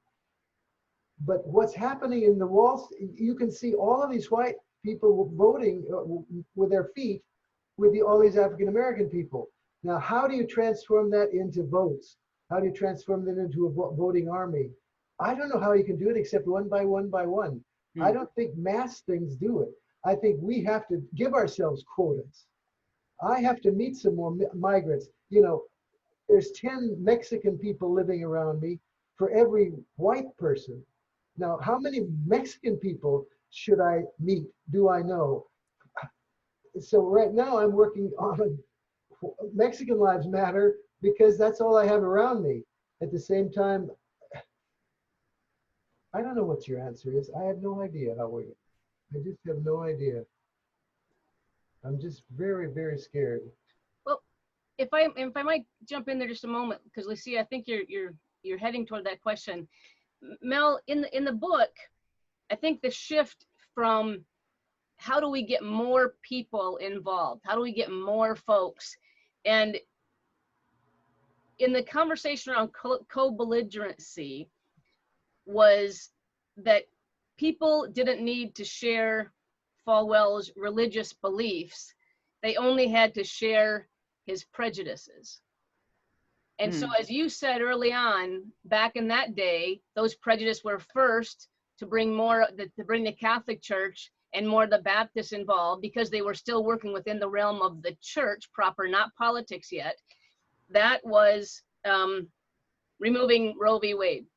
But what's happening in the walls, you can see all of these white people voting with their feet with all these African American people. Now, how do you transform that into votes? How do you transform that into a voting army? I don't know how you can do it except one by one by one. I don't think mass things do it. I think we have to give ourselves quotas. I have to meet some more migrants. You know, there's 10 Mexican people living around me for every white person. Now, how many Mexican people should I meet? Do I know? So right now I'm working on Mexican Lives Matter because that's all I have around me. At the same time, I don't know what your answer is. I have no idea how we, I just have no idea. I'm just very, very scared. Well, if I might jump in there just a moment, because Lucia, I think you're heading toward that question. Mel, in the book, I think the shift from how do we get more people involved? How do we get more folks? And in the conversation around co-belligerency was that people didn't need to share Falwell's religious beliefs. They only had to share his prejudices. And so, as you said early on, back in that day, those prejudices were first to bring the Catholic Church and more the Baptists involved, because they were still working within the realm of the church proper, not politics yet. That was removing Roe v. Wade,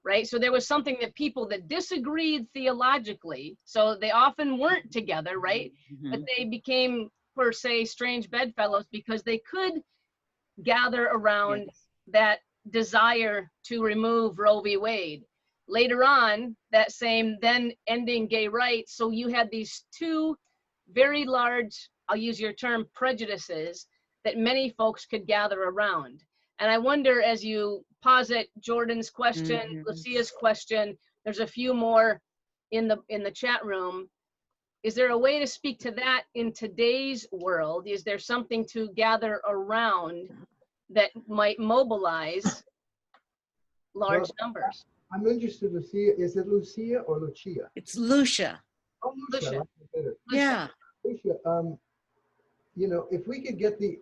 right? So there was something that people that disagreed theologically, so they often weren't together, right? But they became, per se, strange bedfellows because they could gather around that desire to remove Roe v. Wade. Later on, that same then ending gay rights. So you had these two very large, I'll use your term, prejudices that many folks could gather around. And I wonder, as you posit Jordan's question, Lucia's question, there's a few more in the chat room. Is there a way to speak to that in today's world? Is there something to gather around that might mobilize large numbers? I'm interested, Lucia. Is it Lucia or Lucia? It's Lucia. Oh, Lucia. I like it better. Yeah. Lucia, you know, if we could get the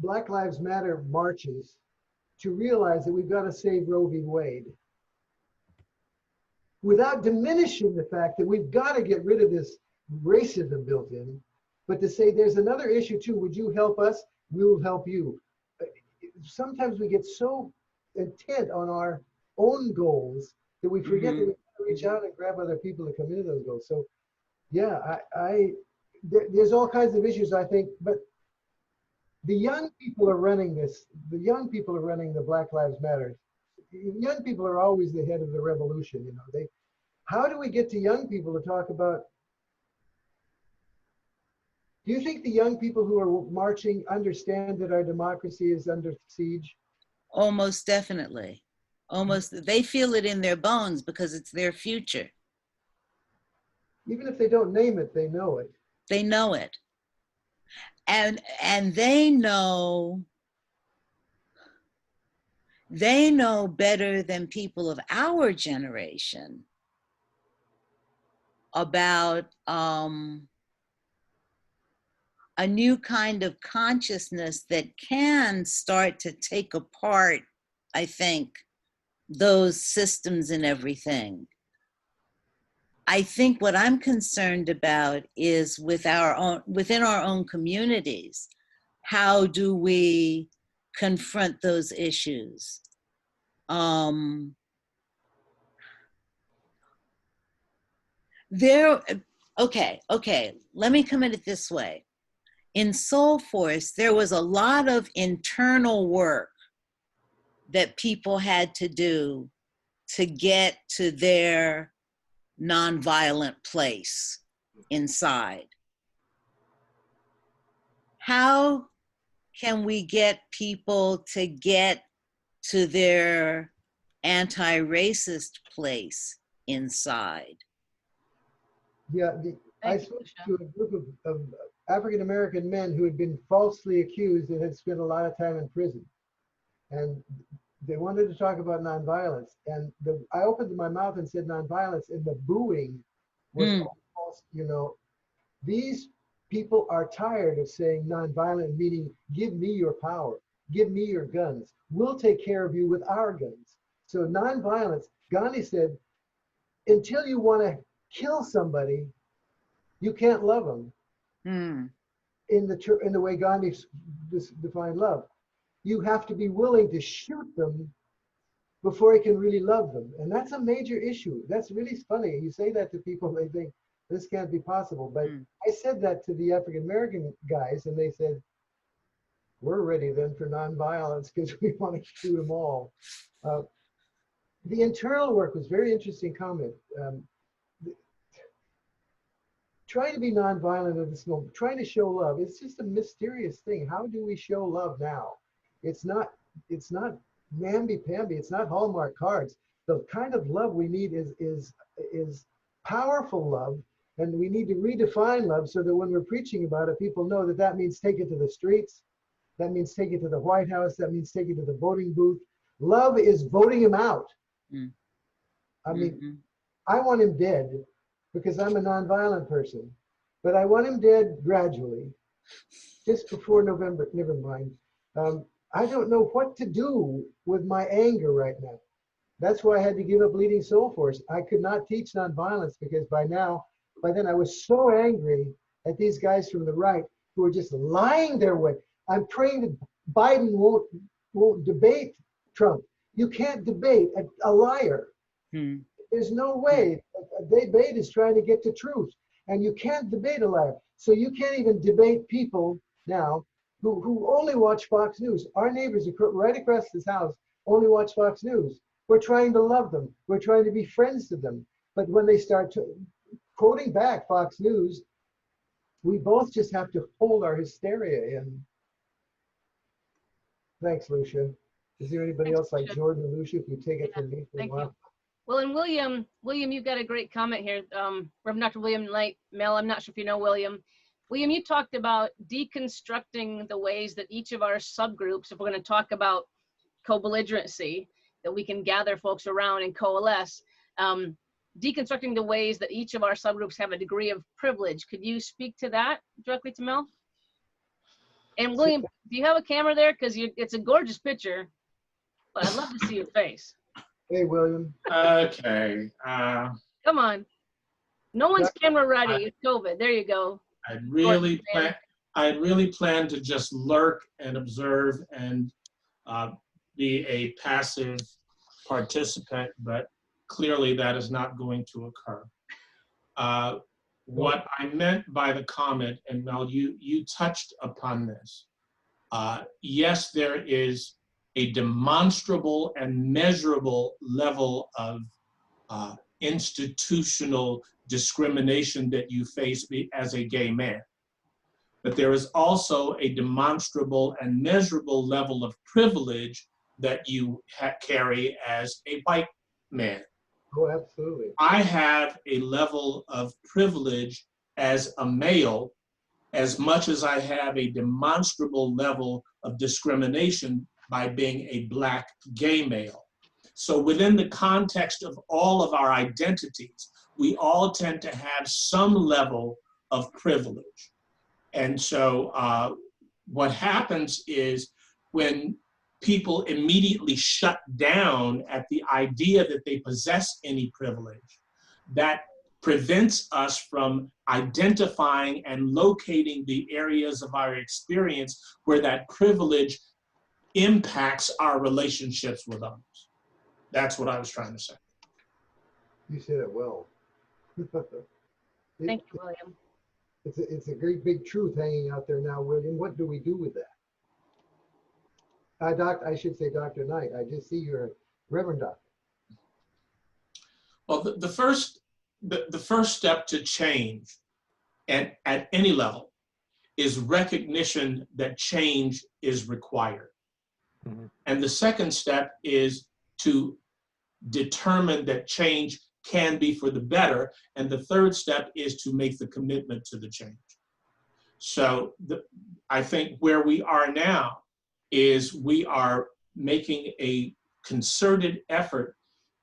Black Lives Matter marches to realize that we've got to save Roe v. Wade, without diminishing the fact that we've got to get rid of this racism built in, but to say there's another issue too. Would you help us? We will help you. Sometimes we get so intent on our own goals that we forget that we have to reach out and grab other people to come into those goals. So yeah, there's all kinds of issues, I think, but the young people are running this. The young people are running the Black Lives Matter. Young people are always the head of the revolution. You know, how do we get to young people to talk about? Do you think the young people who are marching understand that our democracy is under siege? Almost definitely. Almost, they feel it in their bones because it's their future. Even if they don't name it, they know it. They know it. And they know better than people of our generation about a new kind of consciousness that can start to take apart, I think, those systems and everything. I think what I'm concerned about is within our own communities, how do we confront those issues? Okay, let me come at it this way. In Soul Force, there was a lot of internal work that people had to do to get to their nonviolent place inside. How can we get people to get to their anti-racist place inside? Yeah, I Thank you, spoke Lucia. to a group of African-American men who had been falsely accused and had spent a lot of time in prison. And they wanted to talk about nonviolence. And I opened my mouth and said nonviolence, and the booing was almost, you know, these people are tired of saying nonviolent, meaning give me your power, give me your guns. We'll take care of you with our guns. So nonviolence, Gandhi said, until you want to kill somebody, you can't love them. In the way Gandhi defined love, you have to be willing to shoot them before you can really love them, and that's a major issue. That's really funny. You say that to people, they think this can't be possible. But I said that to the African American guys, and they said, "We're ready then for nonviolence because we want to shoot them all." The internal work was very interesting comment. Trying to be nonviolent at this moment, trying to show love, it's just a mysterious thing. How do we show love now? It's not namby-pamby, it's not Hallmark cards. The kind of love we need is powerful love, and we need to redefine love so that when we're preaching about it, people know that that means take it to the streets, that means take it to the White House, that means take it to the voting booth. Love is voting him out. I mean, I want him dead, because I'm a nonviolent person, but I want him dead gradually, just before November. Never mind. I don't know what to do with my anger right now. That's why I had to give up leading Soul Force. I could not teach nonviolence because by then I was so angry at these guys from the right who are just lying their way. I'm praying that Biden won't debate Trump. You can't debate a liar. There's no way. A debate is trying to get to truth, and you can't debate a liar. So you can't even debate people now who only watch Fox News. Our neighbors right across this house only watch Fox News. We're trying to love them. We're trying to be friends to them. But when they start quoting back Fox News, we both just have to hold our hysteria in. Thanks, Lucia. Is there anybody else like Jordan or Lucia? If you take it from me for a while. You. Well, and William, you've got a great comment here. Reverend Dr. William Knight, Mel, I'm not sure if you know William. William, you talked about deconstructing the ways that each of our subgroups, if we're going to talk about co-belligerency, that we can gather folks around and coalesce, deconstructing the ways that each of our subgroups have a degree of privilege. Could you speak to that directly to Mel? And William, do you have a camera there? Because it's a gorgeous picture, but I'd love to see your face. Hey, William. Okay. Come on. No one's camera ready. It's COVID. There you go. I'd really planned to just lurk and observe and be a passive participant, but clearly that is not going to occur. What I meant by the comment, and Mel, you touched upon this. Yes, there is a demonstrable and measurable level of institutional discrimination that you face as a gay man. But there is also a demonstrable and measurable level of privilege that you carry as a white man. Oh, absolutely. I have a level of privilege as a male as much as I have a demonstrable level of discrimination by being a Black gay male. So within the context of all of our identities, we all tend to have some level of privilege. And so what happens is when people immediately shut down at the idea that they possess any privilege, that prevents us from identifying and locating the areas of our experience where that privilege impacts our relationships with others. That's what I was trying to say. You said it well. Thank you, William. It's a great big truth hanging out there now, William. What do we do with that? I should say Dr. Knight. I just see you're a Reverend Doctor. Well, the first step to change at any level is recognition that change is required. Mm-hmm. And the second step is to determine that change can be for the better. And the third step is to make the commitment to the change. So I think where we are now is we are making a concerted effort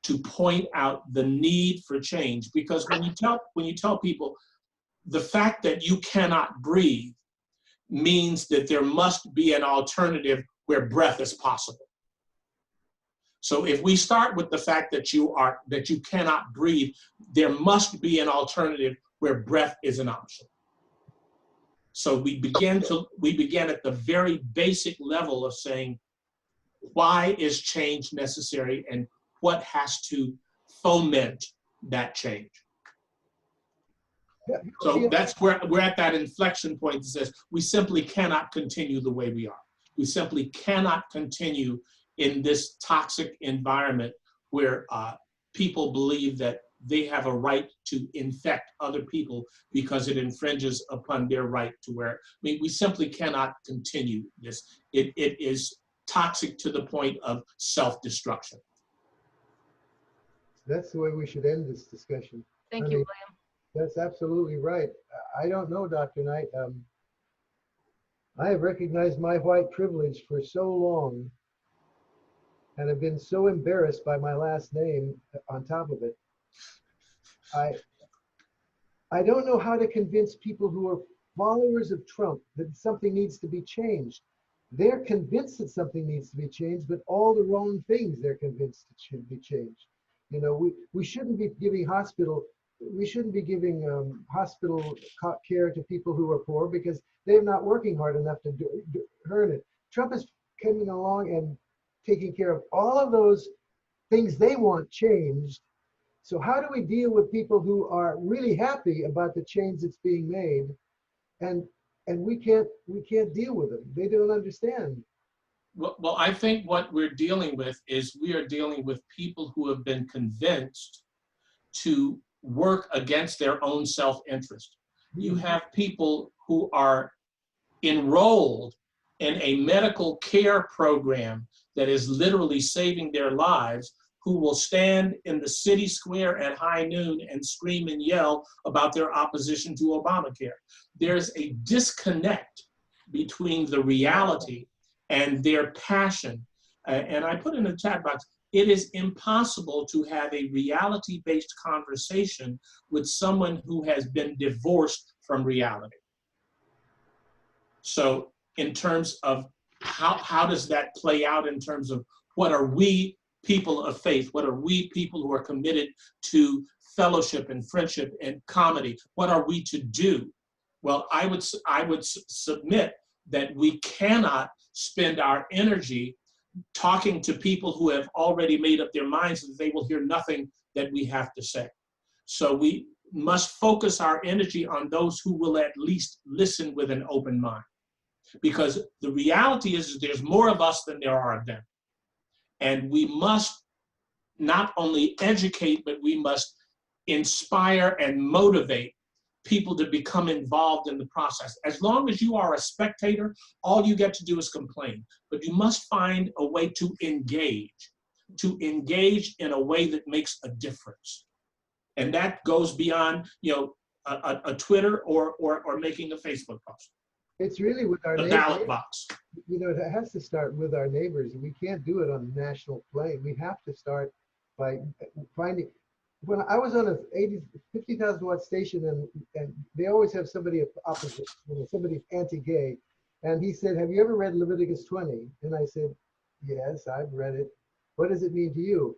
to point out the need for change. Because when you tell people the fact that you cannot breathe means that there must be an alternative where breath is possible. So if we start with the fact that you cannot breathe, there must be an alternative where breath is an option. So we begin at the very basic level of saying, why is change necessary and what has to foment that change? So that's where we're at, that inflection point that says we simply cannot continue the way we are. We simply cannot continue in this toxic environment where people believe that they have a right to infect other people because it infringes upon their right to wear. I mean, we simply cannot continue this. It is toxic to the point of self-destruction. That's the way we should end this discussion. Thank you, William. That's absolutely right. I don't know, Dr. Knight. I have recognized my white privilege for so long and have been so embarrassed by my last name on top of it. I don't know how to convince people who are followers of Trump that something needs to be changed. They're convinced that something needs to be changed, but all the wrong things they're convinced it should be changed. You know, we shouldn't be giving hospital care to people who are poor because they're not working hard enough to earn it. Trump is coming along and taking care of all of those things they want changed. So how do we deal with people who are really happy about the change that's being made, and we can't deal with them? They don't understand. Well, I think what we're dealing with is we are dealing with people who have been convinced to work against their own self-interest. You have people who are enrolled in a medical care program that is literally saving their lives, who will stand in the city square at high noon and scream and yell about their opposition to Obamacare. There's a disconnect between the reality and their passion. And I put in the chat box, it is impossible to have a reality-based conversation with someone who has been divorced from reality. So in terms of how does that play out in terms of what are we people of faith, what are we people who are committed to fellowship and friendship and comedy, what are we to do? Well, I would submit that we cannot spend our energy talking to people who have already made up their minds that they will hear nothing that we have to say. So we must focus our energy on those who will at least listen with an open mind. Because the reality is there's more of us than there are of them. And we must not only educate, but we must inspire and motivate people to become involved in the process. As long as you are a spectator, all you get to do is complain. But you must find a way to engage in a way that makes a difference. And that goes beyond, a Twitter or making a Facebook post. It's really with our the neighbors. Ballot box. It has to start with our neighbors. We can't do it on a national plane. We have to start by finding. When I was on a 50,000 watt station, and they always have somebody opposite, somebody anti-gay, and he said, "Have you ever read Leviticus 20?" And I said, "Yes, I've read it. What does it mean to you?"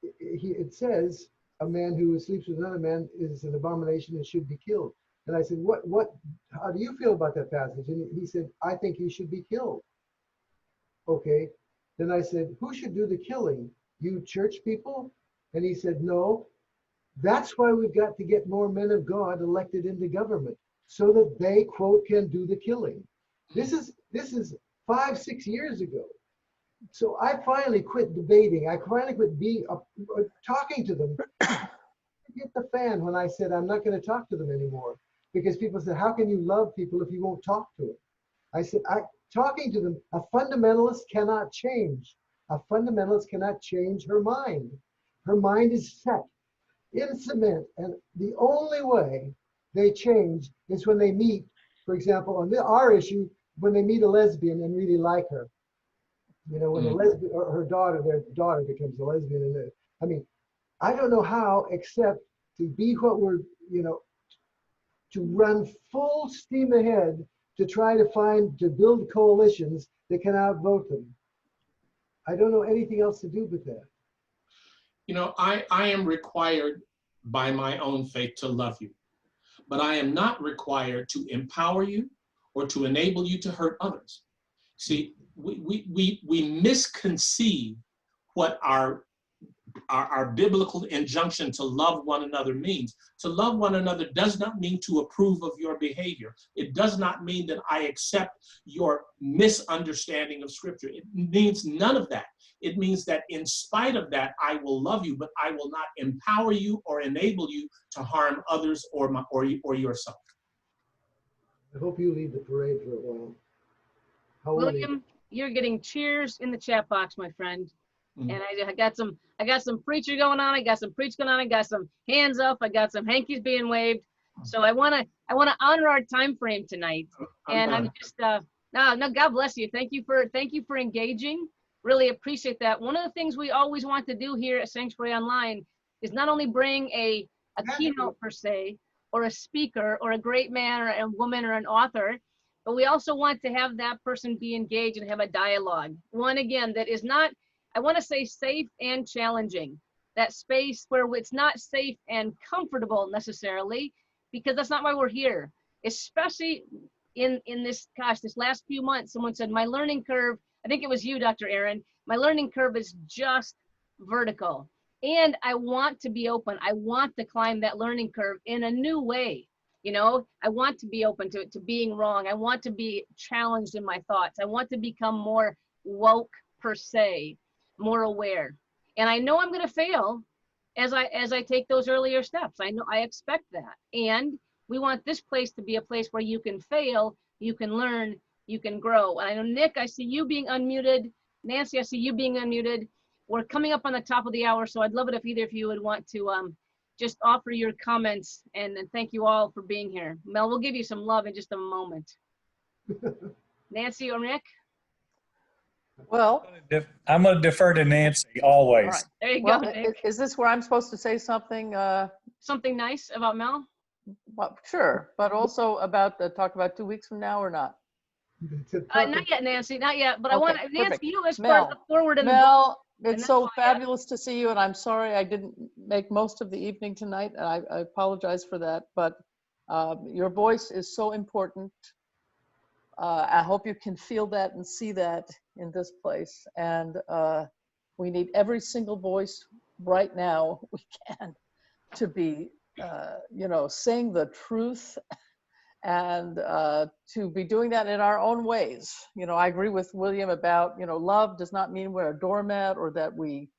It says, "A man who sleeps with another man is an abomination and should be killed." And I said, how do you feel about that passage? And he said, "I think he should be killed." Okay. Then I said, "Who should do the killing? You church people?" And he said, "No, that's why we've got to get more men of God elected into government so that they, quote, can do the killing." This is 5-6 years ago. So I finally quit debating. I finally quit talking to them. Hit the fan when I said I'm not going to talk to them anymore. because people said, how can you love people if you won't talk to them? I said, talking to them, a fundamentalist cannot change. A fundamentalist cannot change her mind. Her mind is set in cement, and the only way they change is when they meet, for example, on our issue, when they meet a lesbian and really like her. You know, when a lesbian or her daughter, their daughter becomes a lesbian. And I mean, I don't know how except to be what we're, you know, to run full steam ahead to try to build coalitions that can outvote them. I don't know anything else to do but that. You know, I am required by my own faith to love you, but I am not required to empower you or to enable you to hurt others. See, we misconceive what our biblical injunction to love one another means. To love one another does not mean to approve of your behavior. It does not mean that I accept your misunderstanding of Scripture. It means none of that. It means that in spite of that, I will love you, but I will not empower you or enable you to harm others or yourself. I hope you lead the parade for a while. William, you're getting cheers in the chat box, my friend. And I got some preacher going on. I got some preach going on. I got some hands up. I got some hankies being waved. So I wanna honor our time frame tonight. I'm just no, God bless you. Thank you for engaging. Really appreciate that. One of the things we always want to do here at Sanctuary Online is not only bring a keynote per se, or a speaker, or a great man, or a woman, or an author, but we also want to have that person be engaged and have a dialogue. One, again, that is not, I want to say, safe and challenging. That space where it's not safe and comfortable necessarily, because that's not why we're here. Especially in this last few months, someone said, my learning curve, I think it was you, Dr. Aaron, my learning curve is just vertical. And I want to be open. I want to climb that learning curve in a new way. You know, I want to be open to being wrong. I want to be challenged in my thoughts. I want to become more woke per se, more aware. And I know I'm going to fail as I take those earlier steps. I know, I expect that. And we want this place to be a place where you can fail, you can learn, you can grow. And I know, Nick, I see you being unmuted. Nancy, I see you being unmuted. We're coming up on the top of the hour, so I'd love it if either of you would want to just offer your comments, and thank you all for being here. Mel, we'll give you some love in just a moment. Nancy or Nick? Well, I'm going to defer to Nancy always. all right. There you Well, go, Nick. is this where I'm supposed to say something? Something nice about Mel? Well, sure, but also about talk about 2 weeks from now or not? Not yet, Nancy, not yet. But I want Okay, Nancy, perfect. you as Mel, part of the forward in the book. Mel, and it's that's so why fabulous to see you, and I'm sorry I didn't make most of the evening tonight, and I apologize for that, but your voice is so important. I hope you can feel that and see that in this place, and we need every single voice right now we can to be, you know, saying the truth, and to be doing that in our own ways. You know, I agree with William about, you know, love does not mean we're a doormat, or that we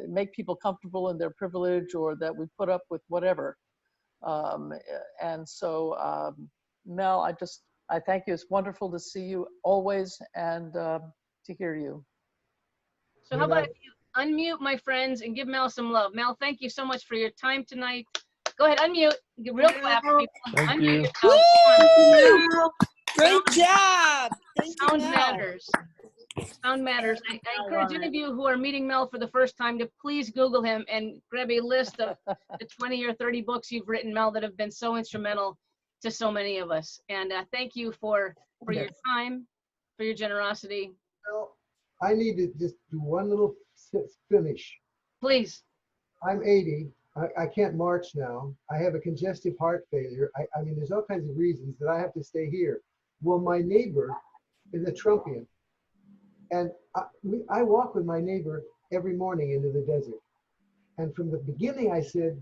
make people comfortable in their privilege, or that we put up with whatever. And so, Mel, I thank you. It's wonderful to see you always, and to hear you. So how about if you unmute, my friends, and give Mel some love. Mel, thank you so much for your time tonight. Go ahead, unmute. Give real clap, people. Thank Unmute you. yourself. Great job. Thank you, Sound Mel. matters. Sound matters. I encourage any of you who are meeting Mel for the first time to please Google him and grab a list of the 20 or 30 books you've written, Mel, that have been so instrumental to so many of us. And thank you for your time, for your generosity. Well, I need to just do one little finish. Please. I'm 80. I can't march now. I have a congestive heart failure. I mean, there's all kinds of reasons that I have to stay here. Well, my neighbor is a Trumpian. And I walk with my neighbor every morning into the desert. And from the beginning, I said,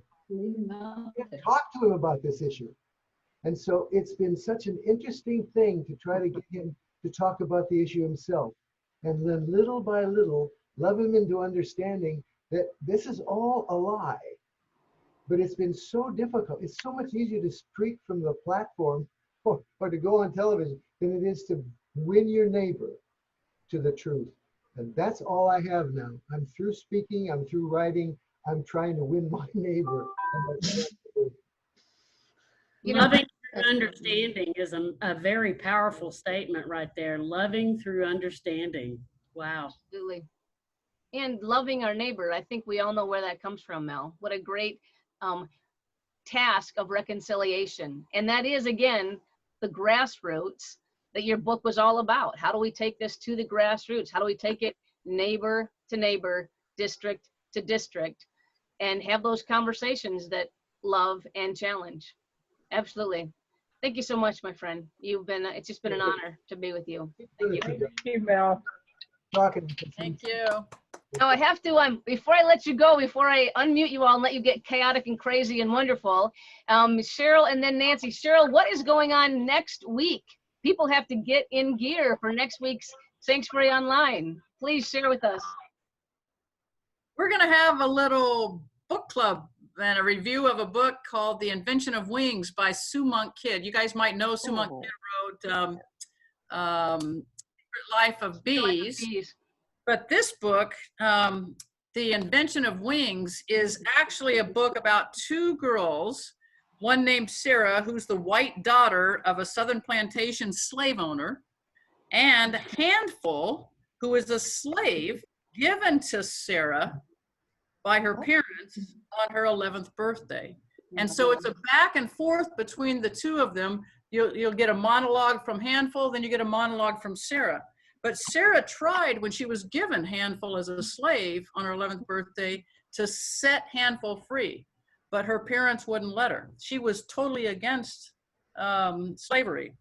talk to him about this issue. And so it's been such an interesting thing to try to get him to talk about the issue himself. And then little by little, love him into understanding that this is all a lie. but it's been so difficult. It's so much easier to speak from the platform or to go on television than it is to win your neighbor to the truth. And that's all I have now. I'm through speaking, I'm through writing, I'm trying to win my neighbor. You know, Loving through understanding is a very powerful statement right there. Loving through understanding. Wow. absolutely. And loving our neighbor. I think we all know where that comes from, Mel. What a great task of reconciliation. And that is, again, the grassroots that your book was all about. How do we take this to the grassroots? How do we take it neighbor to neighbor, district to district, and have those conversations that love and challenge? Absolutely. Thank you so much, my friend. You've been, it's just been an honor to be with you. Thank you. Thank you, Mel. Thank you. Now I have to, before I let you go, before I unmute you all and let you get chaotic and crazy and wonderful, Cheryl and then Nancy. Cheryl, what is going on next week? People have to get in gear for next week's Sanctuary Online. Please share with us. We're going to have a little book club and a review of a book called The Invention of Wings by Sue Monk Kidd. You guys might know Sue Monk Kidd wrote Life of Bees. But this book, The Invention of Wings, is actually a book about two girls, one named Sarah, who's the white daughter of a Southern plantation slave owner, and Handful, who is a slave given to Sarah by her parents on her 11th birthday. And so it's a back and forth between the two of them. You'll get a monologue from Handful, then you get a monologue from Sarah. But Sarah tried, when she was given Handful as a slave on her 11th birthday, to set Handful free, but her parents wouldn't let her. She was totally against slavery.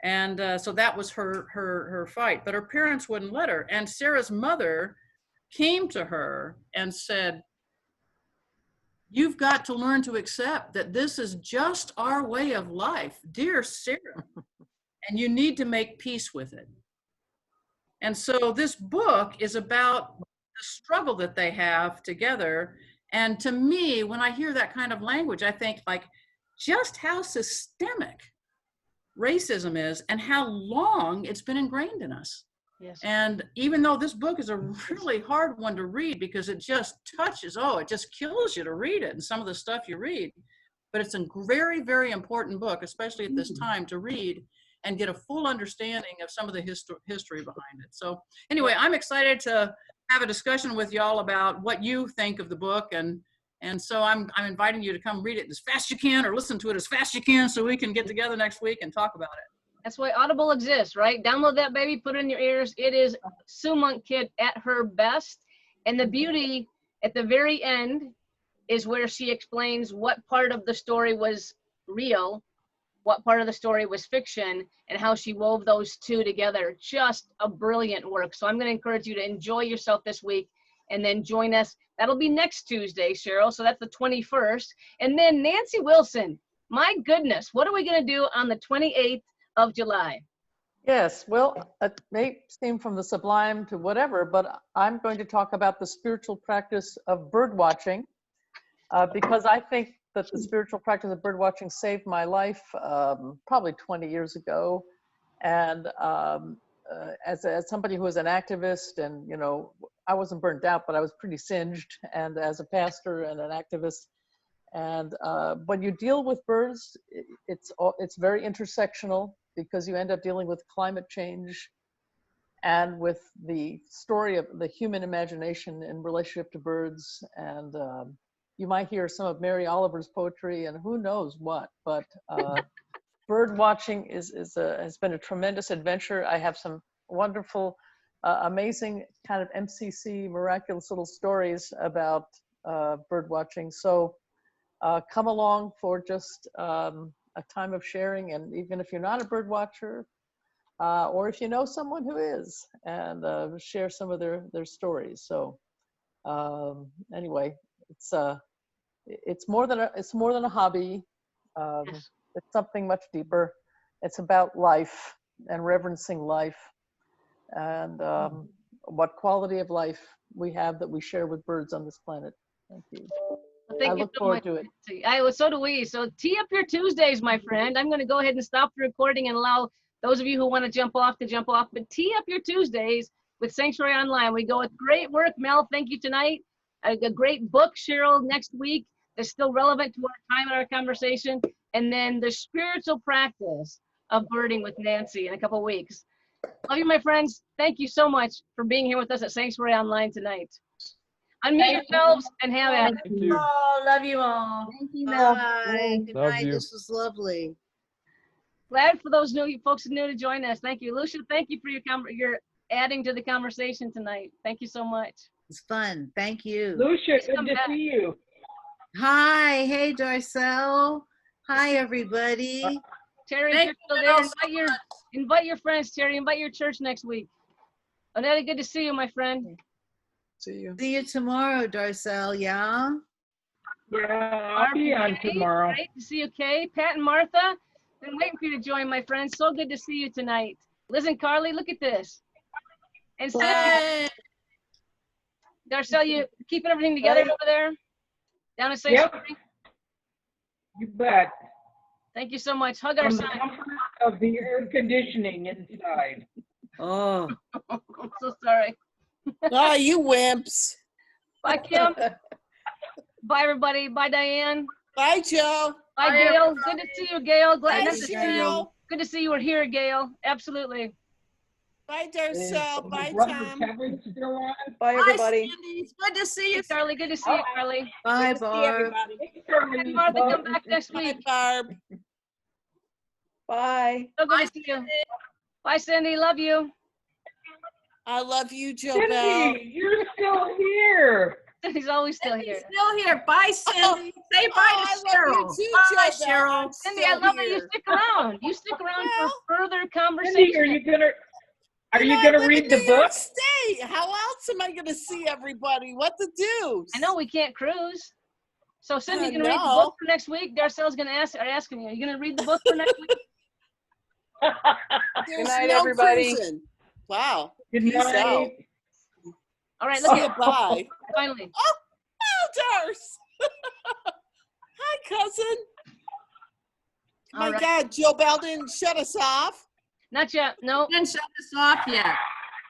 And so that was her fight, but her parents wouldn't let her. And Sarah's mother came to her and said, "You've got to learn to accept that this is just our way of life, dear Sarah, and you need to make peace with it." And so this book is about the struggle that they have together. And to me, when I hear that kind of language, I think like just how systemic racism is and how long it's been ingrained in us. Yes. And even though this book is a really hard one to read because it just touches, it just kills you to read it and some of the stuff you read, but it's a very, very important book, especially at this time, to read and get a full understanding of some of the history behind it. So anyway, I'm excited to have a discussion with y'all about what you think of the book. And so I'm inviting you to come read it as fast as you can or listen to it as fast as you can so we can get together next week and talk about it. That's why Audible exists, right? Download that baby, put it in your ears. It is Sue Monk Kidd at her best. And the beauty at the very end is where she explains what part of the story was real, what part of the story was fiction, and how she wove those two together. Just a brilliant work. So I'm going to encourage you to enjoy yourself this week and then join us. That'll be next Tuesday, Cheryl. So that's the 21st. And then Nancy Wilson, my goodness, what are we going to do on the 28th of July? Yes, well, it may seem from the sublime to whatever, but I'm going to talk about the spiritual practice of bird watching because I think that the spiritual practice of bird watching saved my life probably 20 years ago. And as somebody who was an activist, and I wasn't burnt out, but I was pretty singed, and as a pastor and an activist. And when you deal with birds, it's very intersectional because you end up dealing with climate change and with the story of the human imagination in relationship to birds. And you might hear some of Mary Oliver's poetry and who knows what, but bird watching has been a tremendous adventure. I have some wonderful, amazing kind of MCC miraculous little stories about bird watching. So come along for just a time of sharing, and even if you're not a bird watcher, or if you know someone who is, and share some of their stories. So anyway, it's more than a hobby. It's something much deeper. It's about life and reverencing life, and what quality of life we have that we share with birds on this planet. Thank you. Well, thank I you look so forward much. to it. So do we. So tee up your Tuesdays, my friend. I'm going to go ahead and stop the recording and allow those of you who want to jump off. But tee up your Tuesdays with Sanctuary Online. We go with great work, Mel. Thank you tonight. A great book, Cheryl, next week that's still relevant to our time and our conversation. And then the spiritual practice of birding with Nancy in a couple weeks. Love you, my friends. Thank you so much for being here with us at Sanctuary Online tonight. Unmute yourselves and have at it. Thank you. Oh, love you all. Thank you, Bye. Good Love night. you. This was lovely. Glad for those new folks new to join us. Thank you, Lucia. Thank you for your adding to the conversation tonight. Thank you so much. It's fun. Thank you. Lucia, good to see you. Hi. Hey, Darcel. Hi, everybody. Terry, Thank if you're you still all there, so invite your friends, Terry. Invite your church next week. Annette, good to see you, my friend. See you. See you tomorrow, Darcel. Yeah. Yeah, I'll be on tomorrow. Great to see you, Kay. Pat and Martha, been waiting for you to join, my friends. So good to see you tonight. Liz and Carly, look at this. And Cindy, Darcel, you keeping everything together over there? Down at Sanctuary? Yep. You bet. Thank you so much. Hug our From the son. comfort of the air conditioning inside. Oh. I'm so sorry. Oh, you wimps. Bye, Kim. Bye, everybody. Bye, Diane. Bye, Joe. Bye, Bye, Gail. everybody. Good to see you, Gail. Glad Bye, to see you. Cheryl. Good to see you were here, Gail. Absolutely. Bye, Is Darcel. my Bye, brother Tom. Kevin still on? Bye, Bye, everybody. Sandy. It's good to see you. Hey, Carly. Good to see you, Carly. Bye, Good to see Barb. everybody. Hey, Kevin. And Martha, come back next Bye, week. Barb. Bye. So good to see you. Bye, Cindy. Love you. I love you, Joe Bell. Cindy, you're still here. Cindy's always still Cindy's here. still here. Bye, Cindy. Say bye I to love Cheryl. you too, Bye, Joe Bell. Cheryl. I'm Cindy, still I love that you here. stick around. You stick around Well, for further Cindy, conversation. are you I gonna live read in the New York book? State. How else am I going to see everybody? What to do? I know we can't cruise. So Cindy's gonna read the No. book for next week. Darcel's gonna asking you. Are you gonna read the book for next week? There's night, no everybody. cruising. Wow. Good Peace out. night. All right, let's See you. get Bye. finally. Oh, Darce. Hi, cousin. All My right. God, Joe Bell didn't shut us off. Not yet. No. Didn't shut us off yet.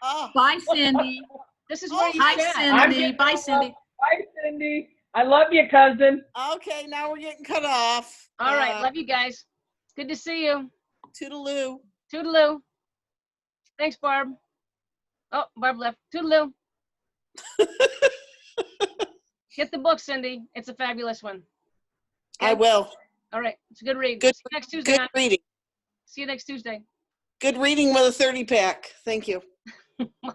Oh, Bye, Cindy. This is Oh, where you Hi, chat. I'm Cindy. getting Bye, off. Cindy. Bye, Cindy. I love you, cousin. okay. Now we're getting cut off. All right. Love you guys. Good to see you. Toodaloo. Toodaloo. Thanks, Barb. Oh, Barb left. Toodaloo. Get the book, Cindy. It's a fabulous one. I will. All right. It's a good read. Good- See you next Tuesday. Good hon. reading. See you next Tuesday. Good reading with a 30 pack. Thank you. Bye.